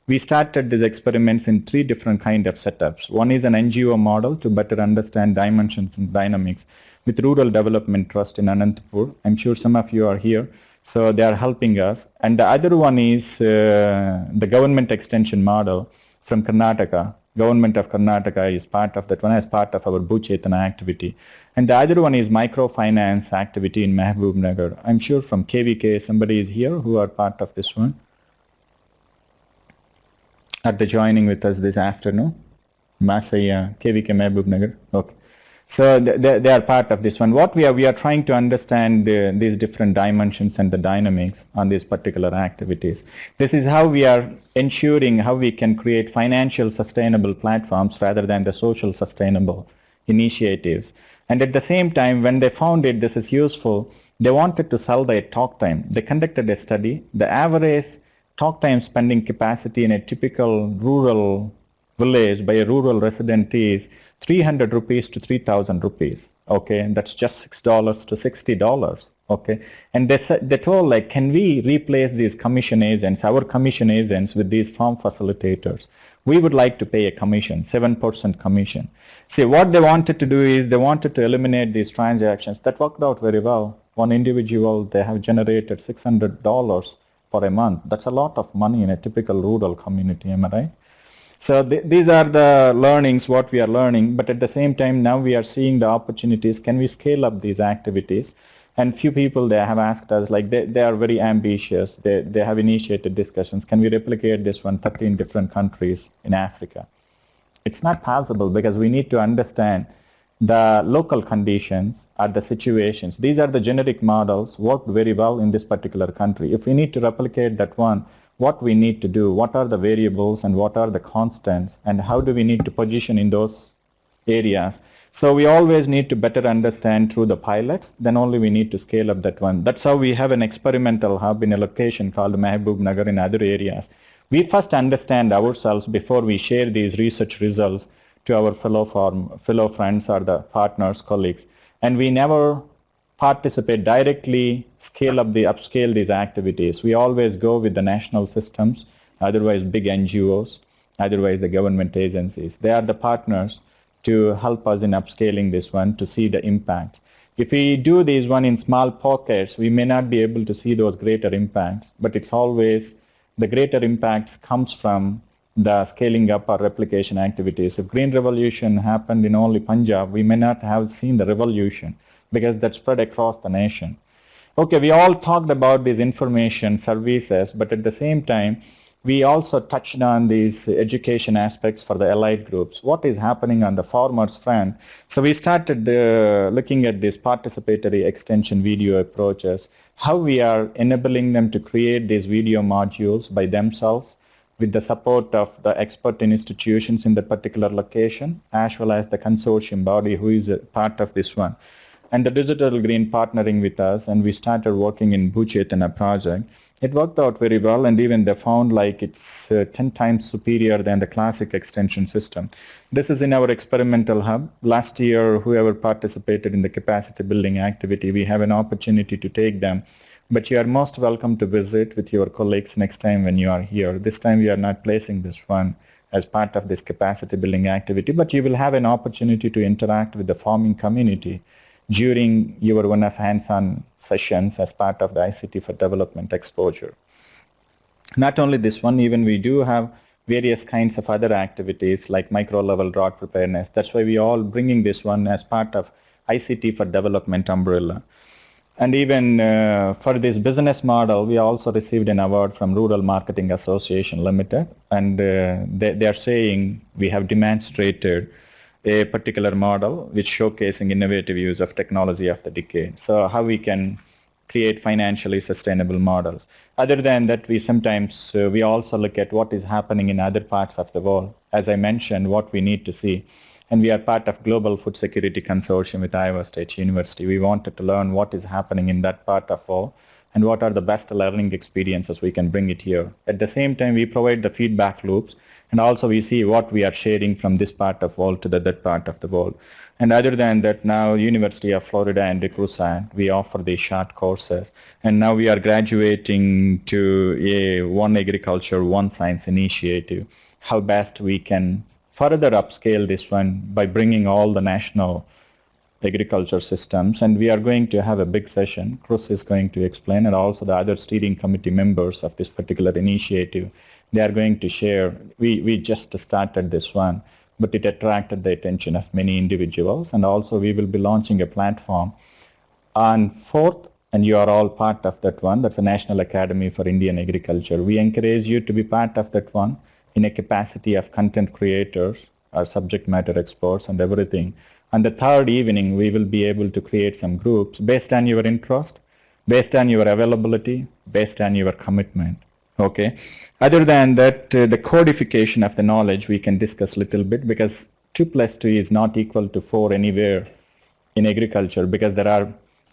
we started these experiments in 3 different kind of setups. One is an NGO model to better understand dimensions and dynamics with Rural Development Trust in Anantapur. I'm sure some of you are here, so they are helping us. And the other one is the government extension model from Karnataka. Government of Karnataka is part of that one, as part of our Bhuchetana activity. And the other one is microfinance activity in Mehboob Nagar. I'm sure from KVK somebody is here who are part of this one. Are they joining with us this afternoon? Masaya, KVK Mehboob Nagar. Okay. So they are part of this one. What we are trying to understand these different dimensions and the dynamics on these particular activities. This is how we are ensuring how we can create financial sustainable platforms rather than the social sustainable initiatives. And at the same time, when they found it, this is useful, they wanted to sell their talk time. They conducted a study. The average talk time spending capacity in a typical rural village by a rural resident is 300 rupees to 3,000 rupees. Okay, that's just $6 to $60. Okay, and they told like, can we replace these commission agents, our commission agents, with these farm facilitators? We would like to pay a commission, 7% commission. See, what they wanted to do is they wanted to eliminate these transactions. That worked out very well. One individual, they have generated $600 for a month. That's a lot of money in a typical rural community, am I right? So these are the learnings, what we are learning, but at the same time now we are seeing the opportunities. Can we scale up these activities? And few people, they have asked us, like they are very ambitious. They have initiated discussions. Can we replicate this one 13 different countries in Africa? It's not possible, because we need to understand the local conditions or the situations. These are the generic models worked very well in this particular country. If we need to replicate that one, what we need to do, what are the variables and what are the constants, and how do we need to position in those areas. So we always need to better understand through the pilots, then only we need to scale up that one. That's how we have an experimental hub in a location called Mehboob Nagar in other areas. We first understand ourselves before we share these research results to our fellow friends or the partners, colleagues. And we never participate directly, upscale these activities. We always go with the national systems, otherwise big NGOs, otherwise the government agencies. They are the partners to help us in upscaling this one to see the impact. If we do this one in small pockets, we may not be able to see those greater impacts, but it's always the greater impacts comes from the scaling up or replication activities. If Green Revolution happened in only Punjab, we may not have seen the revolution because that spread across the nation. Okay, we all talked about these information services, but at the same time, we also touched on these education aspects for the allied groups. What is happening on the farmers front? So we started looking at these participatory extension video approaches, how we are enabling them to create these video modules by themselves with the support of the expert institutions in the particular location, as well as the consortium body who is a part of this one. And the Digital Green partnering with us, and we started working in Bhuchetana project. It worked out very well, and even they found like it's 10 times superior than the classic extension system. This is in our experimental hub. Last year, whoever participated in the capacity building activity, we have an opportunity to take them. But you are most welcome to visit with your colleagues next time when you are here. This time we are not placing this one as part of this capacity building activity, but you will have an opportunity to interact with the farming community during your one of hands-on sessions as part of the ICT for development exposure. Not only this one, even we do have various kinds of other activities like micro-level drought preparedness. That's why we are all bringing this one as part of ICT for development umbrella. And even for this business model, we also received an award from Rural Marketing Association Limited, and they are saying we have demonstrated a particular model which showcasing innovative use of technology of the decade. So how we can create financially sustainable models. Other than that, we sometimes, we also look at what is happening in other parts of the world. As I mentioned, what we need to see. And we are part of Global Food Security Consortium with Iowa State University. We wanted to learn what is happening in that part of the world and what are the best learning experiences we can bring it here. At the same time, we provide the feedback loops, and also we see what we are sharing from this part of the world to that part of the world. And other than that, now University of Florida and ICRISAT, we offer these short courses. And now we are graduating to a One Agriculture, One Science initiative. How best we can further upscale this one by bringing all the national agriculture systems, and we are going to have a big session. Chris is going to explain, and also the other steering committee members of this particular initiative. They are going to share. We just started this one, but it attracted the attention of many individuals, and also we will be launching a platform on 4th, and you are all part of that one. That's a National Academy for Indian Agriculture. We encourage you to be part of that one in a capacity of content creators or subject matter experts and everything. On the 3rd evening, we will be able to create some groups based on your interest, based on your availability, based on your commitment. Okay. Other than that, the codification of the knowledge we can discuss a little bit, because 2 + 2 is not equal to 4 anywhere in agriculture, because there are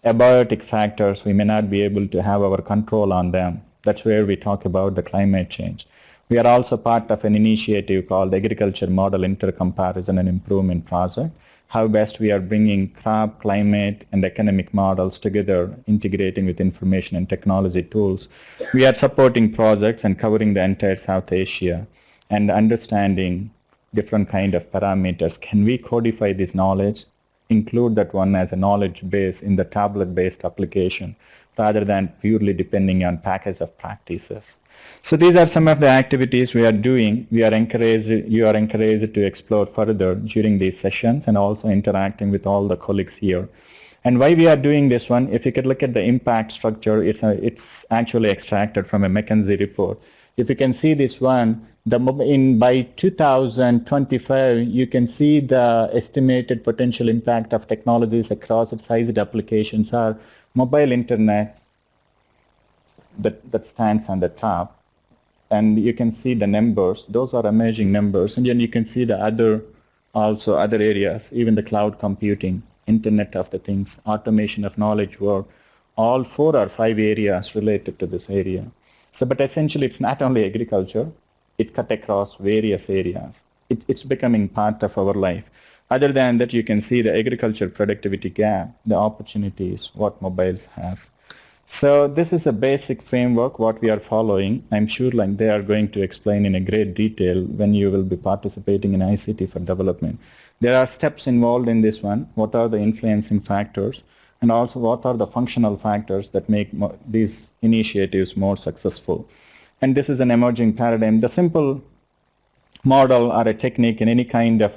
abiotic factors. We may not be able to have our control on them. That's where we talk about the climate change. We are also part of an initiative called Agriculture Model Intercomparison and Improvement Project. How best we are bringing crop, climate, and economic models together, integrating with information and technology tools. We are supporting projects and covering the entire South Asia and understanding different kind of parameters. Can we codify this knowledge, include that one as a knowledge base in the tablet-based application, rather than purely depending on package of practices? So these are some of the activities we are doing. You are encouraged to explore further during these sessions, and also interacting with all the colleagues here. And why we are doing this one, if you could look at the impact structure, it's actually extracted from a McKinsey report. If you can see this one, by 2025, you can see the estimated potential impact of technologies across its sized applications are mobile internet that stands on the top. And you can see the numbers. Those are amazing numbers. And then you can see the other areas, even the cloud computing, Internet of the Things, automation of knowledge work, all 4 or 5 areas related to this area. So, but essentially it's not only agriculture, it cut across various areas. It's becoming part of our life. Other than that, you can see the agriculture productivity gap, the opportunities, what mobiles has. So this is a basic framework what we are following. I'm sure like they are going to explain in a great detail when you will be participating in ICT for development. There are steps involved in this one. What are the influencing factors? And also what are the functional factors that make these initiatives more successful? And this is an emerging paradigm. The simple model or a technique in any kind of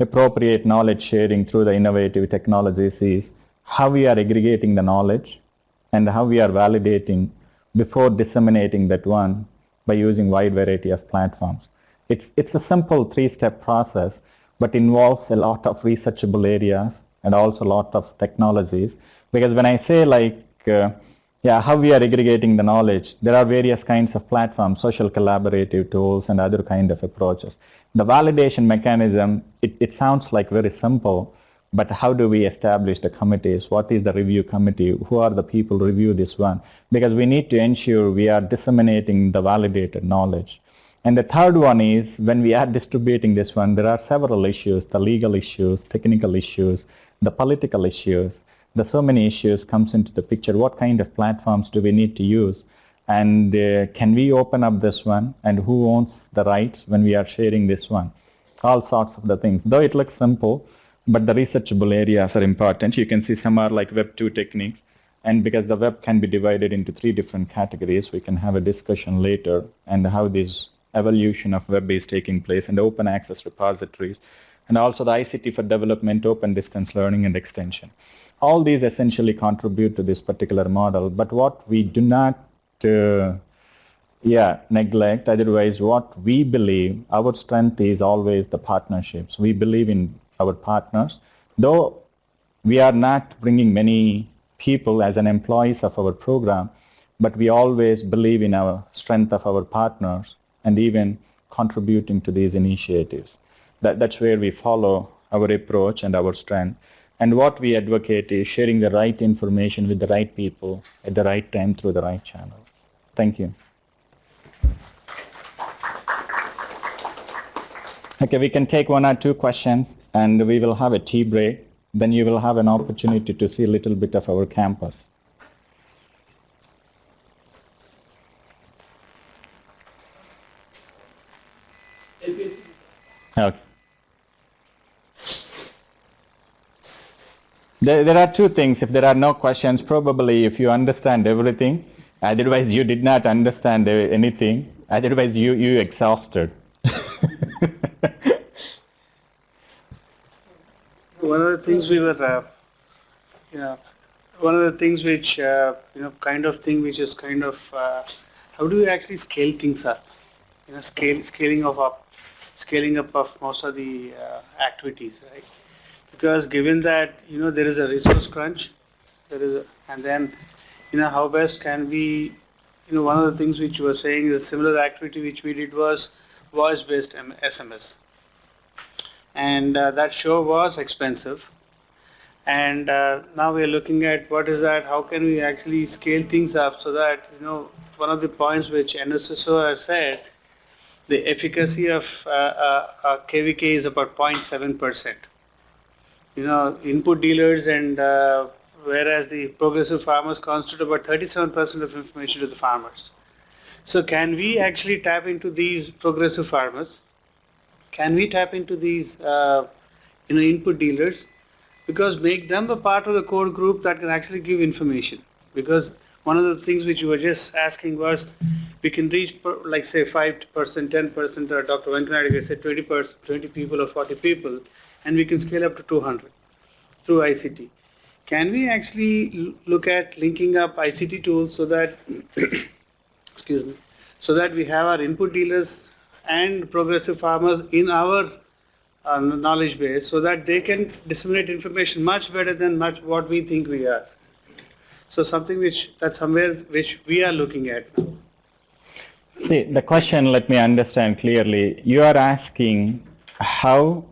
appropriate knowledge sharing through the innovative technologies is how we are aggregating the knowledge and how we are validating before disseminating that one by using wide variety of platforms. It's a simple 3-step process, but involves a lot of researchable areas and also a lot of technologies. Because when I say how we are aggregating the knowledge, there are various kinds of platforms, social collaborative tools and other kind of approaches. The validation mechanism, it sounds like very simple, but how do we establish the committees? What is the review committee? Who are the people who review this one? Because we need to ensure we are disseminating the validated knowledge. And the third one is when we are distributing this one, there are several issues, the legal issues, technical issues, the political issues. There's so many issues comes into the picture. What kind of platforms do we need to use? And can we open up this one? And who owns the rights when we are sharing this one? All sorts of the things. Though it looks simple, but the researchable areas are important. You can see some are like Web 2 techniques. And because the web can be divided into 3 different categories, we can have a discussion later and how this evolution of web is taking place and open access repositories. And also the ICT for development, open distance learning and extension. All these essentially contribute to this particular model. But what we do not neglect, otherwise what we believe, our strength is always the partnerships. We believe in our partners, though we are not bringing many people as an employees of our program, but we always believe in our strength of our partners and even contributing to these initiatives. That's where we follow our approach and our strength. And what we advocate is sharing the right information with the right people at the right time through the right channel. Thank you. Okay, we can take 1 or 2 questions and we will have a tea break. Then you will have an opportunity to see a little bit of our campus. Okay. There are 2 things. If there are no questions, probably if you understand everything, otherwise you did not understand anything, otherwise you exhausted.
One of the things we were, one of the things which, kind of thing which is kind of, how do we actually scale things up? Scaling up of most of the activities, right? Because given that, there is a resource crunch, and then, how best can we, one of the things which you were saying is a similar activity which we did was voice-based SMS. And that sure was expensive. And now we are looking at what is that, how can we actually scale things up so that, one of the points which NSSO has said, the efficacy of KVK is about 0.7%. Input dealers and whereas the progressive farmers constitute about 37% of information to the farmers. So can we actually tap into these progressive farmers? Can we tap into these input dealers? Because make them a part of the core group that can actually give information. Because one of the things which you were just asking was, we can reach like say 5%, 10%, or Dr. Venkanathan said 20%, 20 people or 40 people, and we can scale up to 200 through ICT. Can we actually look at linking up ICT tools so that, excuse me, so that we have our input dealers and progressive farmers in our knowledge base, so that they can disseminate information much better than what we think we are. So something which we are looking at now.
See, the question, let me understand clearly. You are asking how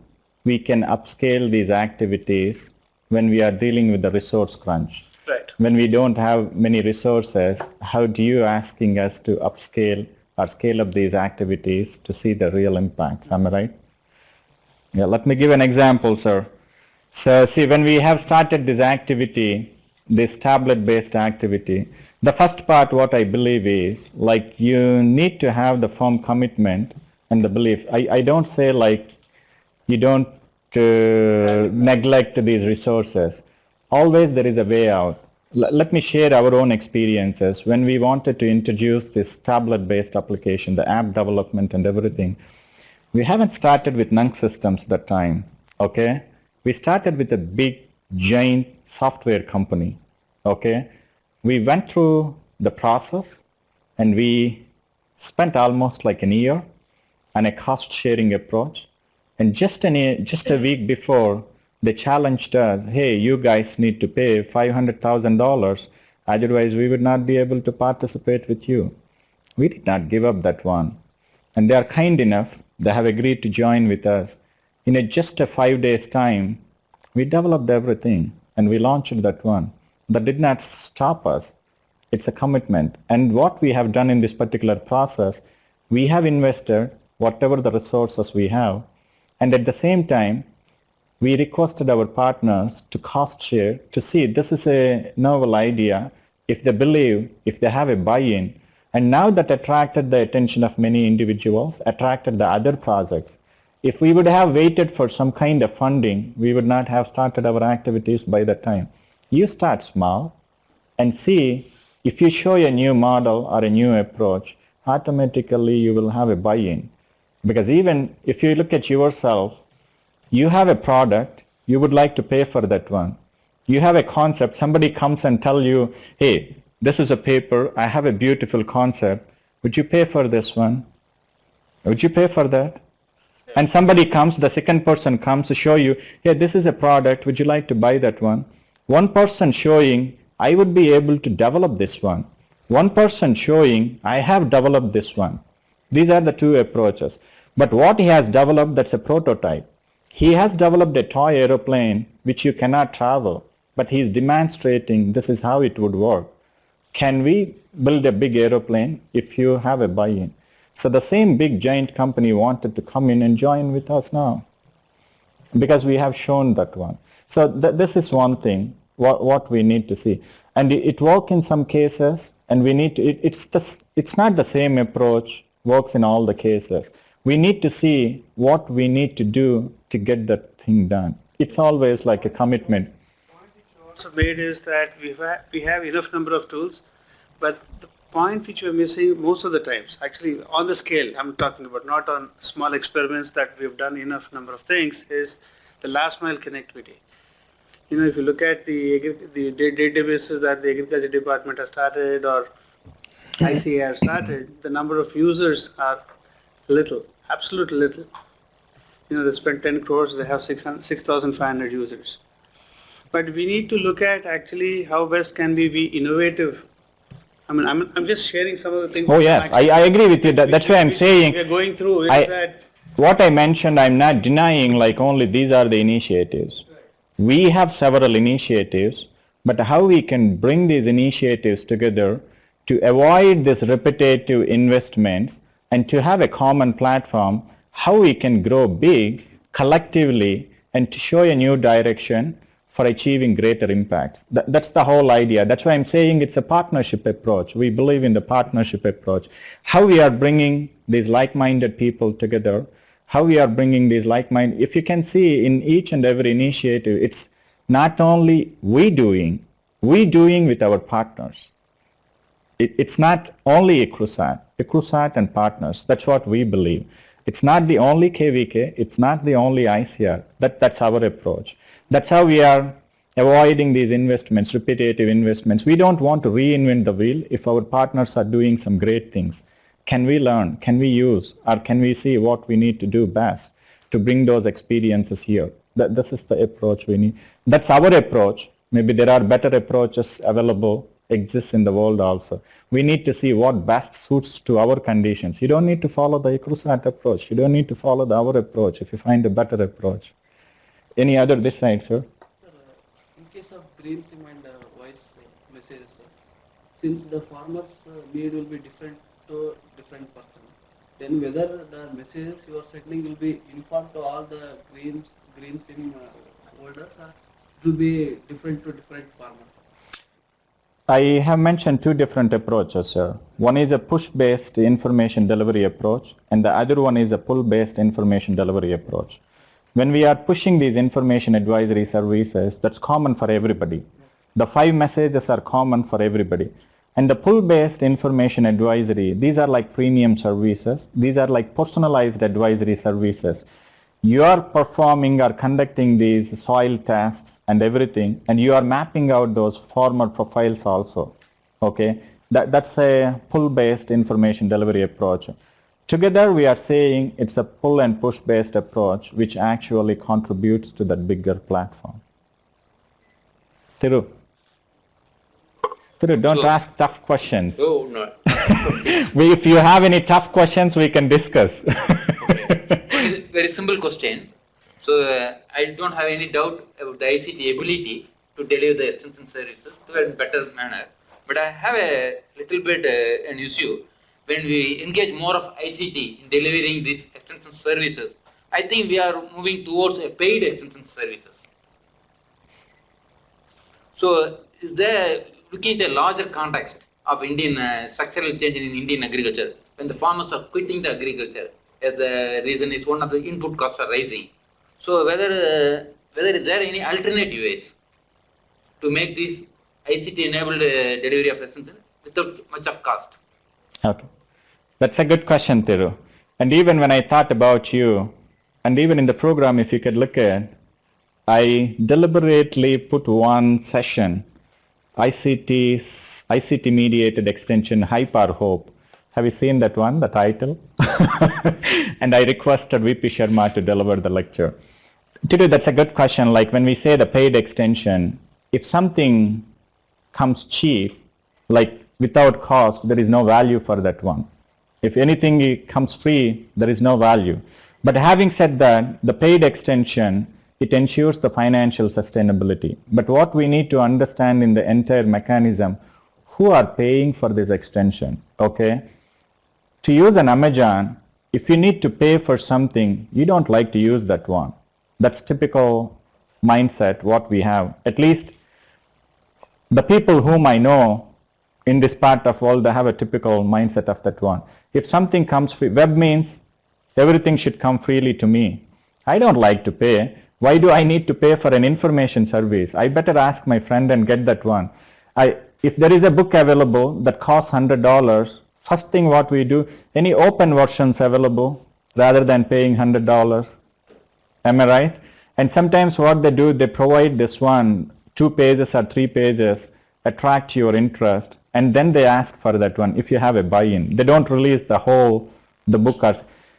we can upscale these activities when we are dealing with the resource crunch.
Right.
When we don't have many resources, how do you asking us to upscale or scale up these activities to see the real impacts? Am I right? Yeah, let me give an example, sir. So see, when we have started this activity, this tablet-based activity, the first part what I believe is, like, you need to have the firm commitment and the belief. I don't say like you don't neglect these resources. Always there is a way out. Let me share our own experiences. When we wanted to introduce this tablet-based application, the app development and everything, we haven't started with Nunk Systems that time, okay? We started with a big, giant software company, okay? We went through the process and we spent almost like an year on a cost-sharing approach. And just a week before, they challenged us, hey, you guys need to pay $500,000, otherwise we would not be able to participate with you. We did not give up that one. And they are kind enough, they have agreed to join with us. In just a 5 days time, we developed everything and we launched that one. That did not stop us. It's a commitment. And what we have done in this particular process, we have invested whatever the resources we have. And at the same time, we requested our partners to cost share to see this is a novel idea. If they believe, if they have a buy-in, and now that attracted the attention of many individuals, attracted the other projects. If we would have waited for some kind of funding, we would not have started our activities by that time. You start small and see if you show a new model or a new approach, automatically you will have a buy-in. Because even if you look at yourself, you have a product, you would like to pay for that one. You have a concept, somebody comes and tell you, hey, this is a paper, I have a beautiful concept, would you pay for this one? Would you pay for that? Yeah. And somebody comes, the second person comes to show you, hey, this is a product, would you like to buy that one? One person showing, I would be able to develop this one. One person showing, I have developed this one. These are the two approaches. But what he has developed, that's a prototype. He has developed a toy aeroplane which you cannot travel, but he is demonstrating this is how it would work. Can we build a big aeroplane if you have a buy-in? So the same big giant company wanted to come in and join with us now because we have shown that one. So this is one thing, what we need to see. And it works in some cases, and we need to, it's not the same approach, works in all the cases. We need to see what we need to do to get that thing done. It's always like a commitment.
Also made is that we have enough number of tools, but the point which we're missing most of the times, actually on the scale I'm talking about, not on small experiments that we've done enough number of things, is the last mile connectivity. You know, if you look at the databases that the agriculture department has started or ICA has started, the number of users are little, absolutely little. You know, they spend 10 crores, they have 6,500 users. But we need to look at actually how best can we be innovative. I mean, I'm just sharing some of the things.
Oh yes, I agree with you. That's why I'm saying
we are going through is that
what I mentioned, I'm not denying like only these are the initiatives. We have several initiatives, but how we can bring these initiatives together to avoid this repetitive investments and to have a common platform, how we can grow big collectively and to show a new direction for achieving greater impacts. That's the whole idea. That's why I'm saying it's a partnership approach. We believe in the partnership approach. How we are bringing these like-minded people together, how we are bringing these like-minded, if you can see in each and every initiative, it's not only we doing with our partners. It's not only ICRISAT and partners. That's what we believe. It's not the only KVK, it's not the only ICR. That's our approach. That's how we are avoiding these investments, repetitive investments. We don't want to reinvent the wheel if our partners are doing some great things. can we learn, can we use, or can we see what we need to do best to bring those experiences here? This is the approach we need. That's our approach. Maybe there are better approaches available, exists in the world also. We need to see what best suits to our conditions. You don't need to follow the ICRISAT approach. You don't need to follow our approach if you find a better approach. Any other this side, sir?
Sir, in case of green sim and voice messages, since the farmer's need will be different to different person, then whether the messages you are sending will be uniform to all the green sim holders, or it will be different to different farmers?
I have mentioned two different approaches, sir. One is a push-based information delivery approach, and the other one is a pull-based information delivery approach. When we are pushing these information advisory services, that's common for everybody. The 5 messages are common for everybody. And the pull-based information advisory, these are like premium services. These are like personalized advisory services. You are performing or conducting these soil tests and everything, and you are mapping out those farmer profiles also. Okay, that's a pull-based information delivery approach. Together we are saying it's a pull and push-based approach which actually contributes to that bigger platform. Thiru, don't ask tough questions.
Oh, no.
If you have any tough questions, we can discuss.
Very simple question. So I don't have any doubt about the ICT ability to deliver the extension services to a better manner. But I have a little bit an issue. When we engage more of ICT in delivering these extension services, I think we are moving towards a paid extension services. So is there, looking at a larger context of Indian structural change in Indian agriculture, when the farmers are quitting the agriculture, as the reason is one of the input costs are rising. So whether is there any alternative ways to make this ICT enabled delivery of extension without much of cost?
Okay. That's a good question, Thiru. And even when I thought about you, and even in the program, if you could look at, I deliberately put one session, ICT mediated extension Hyper Hope. Have you seen that one, the title? And I requested VP Sharma to deliver the lecture. Thiru, that's a good question. Like when we say the paid extension, if something comes cheap, like without cost, there is no value for that one. If anything comes free, there is no value. But having said that, the paid extension, it ensures the financial sustainability. But what we need to understand in the entire mechanism, who are paying for this extension, okay? To use an Amazon, if you need to pay for something, you don't like to use that one. That's typical mindset, what we have. At least the people whom I know in this part of world, they have a typical mindset of that one. If something comes free, web means everything should come freely to me. I don't like to pay. Why do I need to pay for an information service? I better ask my friend and get that one. If there is a book available that costs $100, first thing what we do, any open versions available rather than paying $100. Am I right? And sometimes what they do, they provide this one, 2 pages or 3 pages, attract your interest, and then they ask for that one if you have a buy-in. They don't release the book.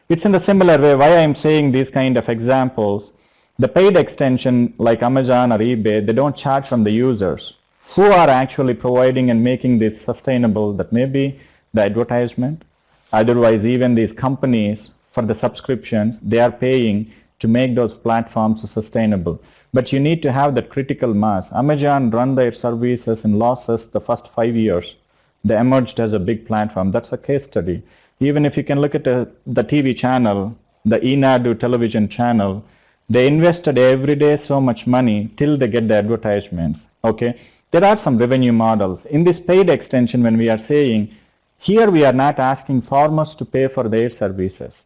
It's in the similar way why I am saying these kind of examples. The paid extension like Amazon or eBay, they don't charge from the users who are actually providing and making this sustainable. That may be the advertisement. Otherwise, even these companies for the subscriptions, they are paying to make those platforms sustainable. But you need to have that critical mass. Amazon run their services in losses the first 5 years. They emerged as a big platform. That's a case study. Even if you can look at the TV channel, the Enadu television channel, they invested every day so much money till they get the advertisements. Okay, there are some revenue models. In this paid extension, when we are saying, here we are not asking farmers to pay for their services.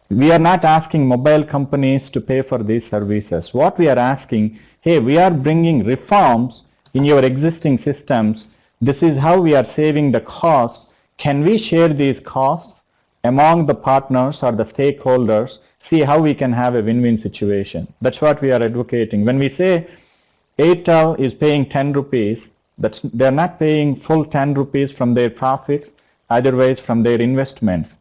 We are not asking mobile companies to pay for these services. What we are asking, hey, we are bringing reforms in your existing systems. This is how we are saving the costs. Can we share these costs among the partners or the stakeholders? See how we can have a win-win situation. That's what we are advocating. When we say Airtel is paying 10 rupees, they're not paying full 10 rupees from their profits. otherwise from their investments.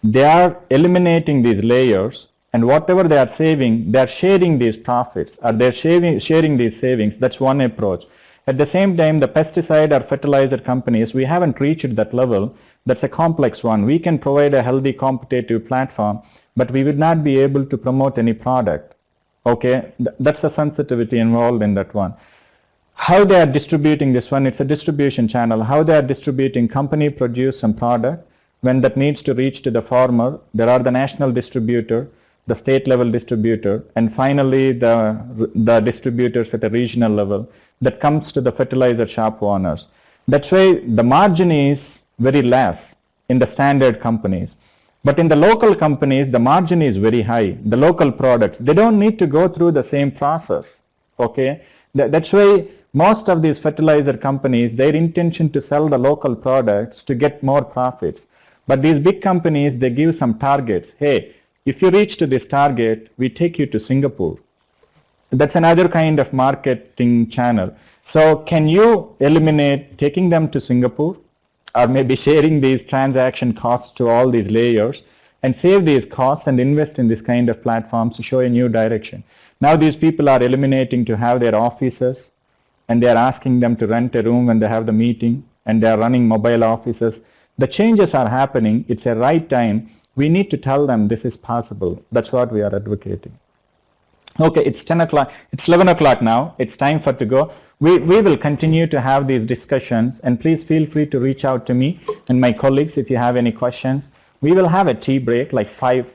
They are eliminating these layers, and whatever they are saving, they are sharing these profits, or they are sharing these savings. That's one approach. At the same time, the pesticide or fertilizer companies, we haven't reached that level. That's a complex one. We can provide a healthy competitive platform, but we would not be able to promote any product. Okay, that's the sensitivity involved in that one. How they are distributing this one, it's a distribution channel. How they are distributing, company produce some product. When that needs to reach to the farmer, there are the national distributor, the state level distributor, and finally the distributors at a regional level that comes to the fertilizer shop owners. That's why the margin is very less in the standard companies. But in the local companies, the margin is very high. The local products, they don't need to go through the same process. Okay, that's why most of these fertilizer companies, their intention to sell the local products to get more profits. But these big companies, they give some targets. Hey, if you reach to this target, we take you to Singapore. That's another kind of marketing channel. So can you eliminate taking them to Singapore, or maybe sharing these transaction costs to all these layers, and save these costs and invest in this kind of platforms to show a new direction? Now these people are eliminating to have their offices, and they are asking them to rent a room when they have the meeting, and they are running mobile offices. The changes are happening. It's a right time. We need to tell them this is possible. That's what we are advocating. Okay, it's 10 o'clock. It's 11 o'clock now. It's time for to go. We will continue to have these discussions, and please feel free to reach out to me and my colleagues if you have any questions. We will have a tea break, like 5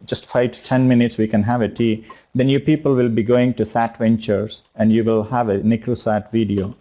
to 10 minutes we can have a tea. Then you people will be going to SAT Ventures, and you will have a ICRISAT video.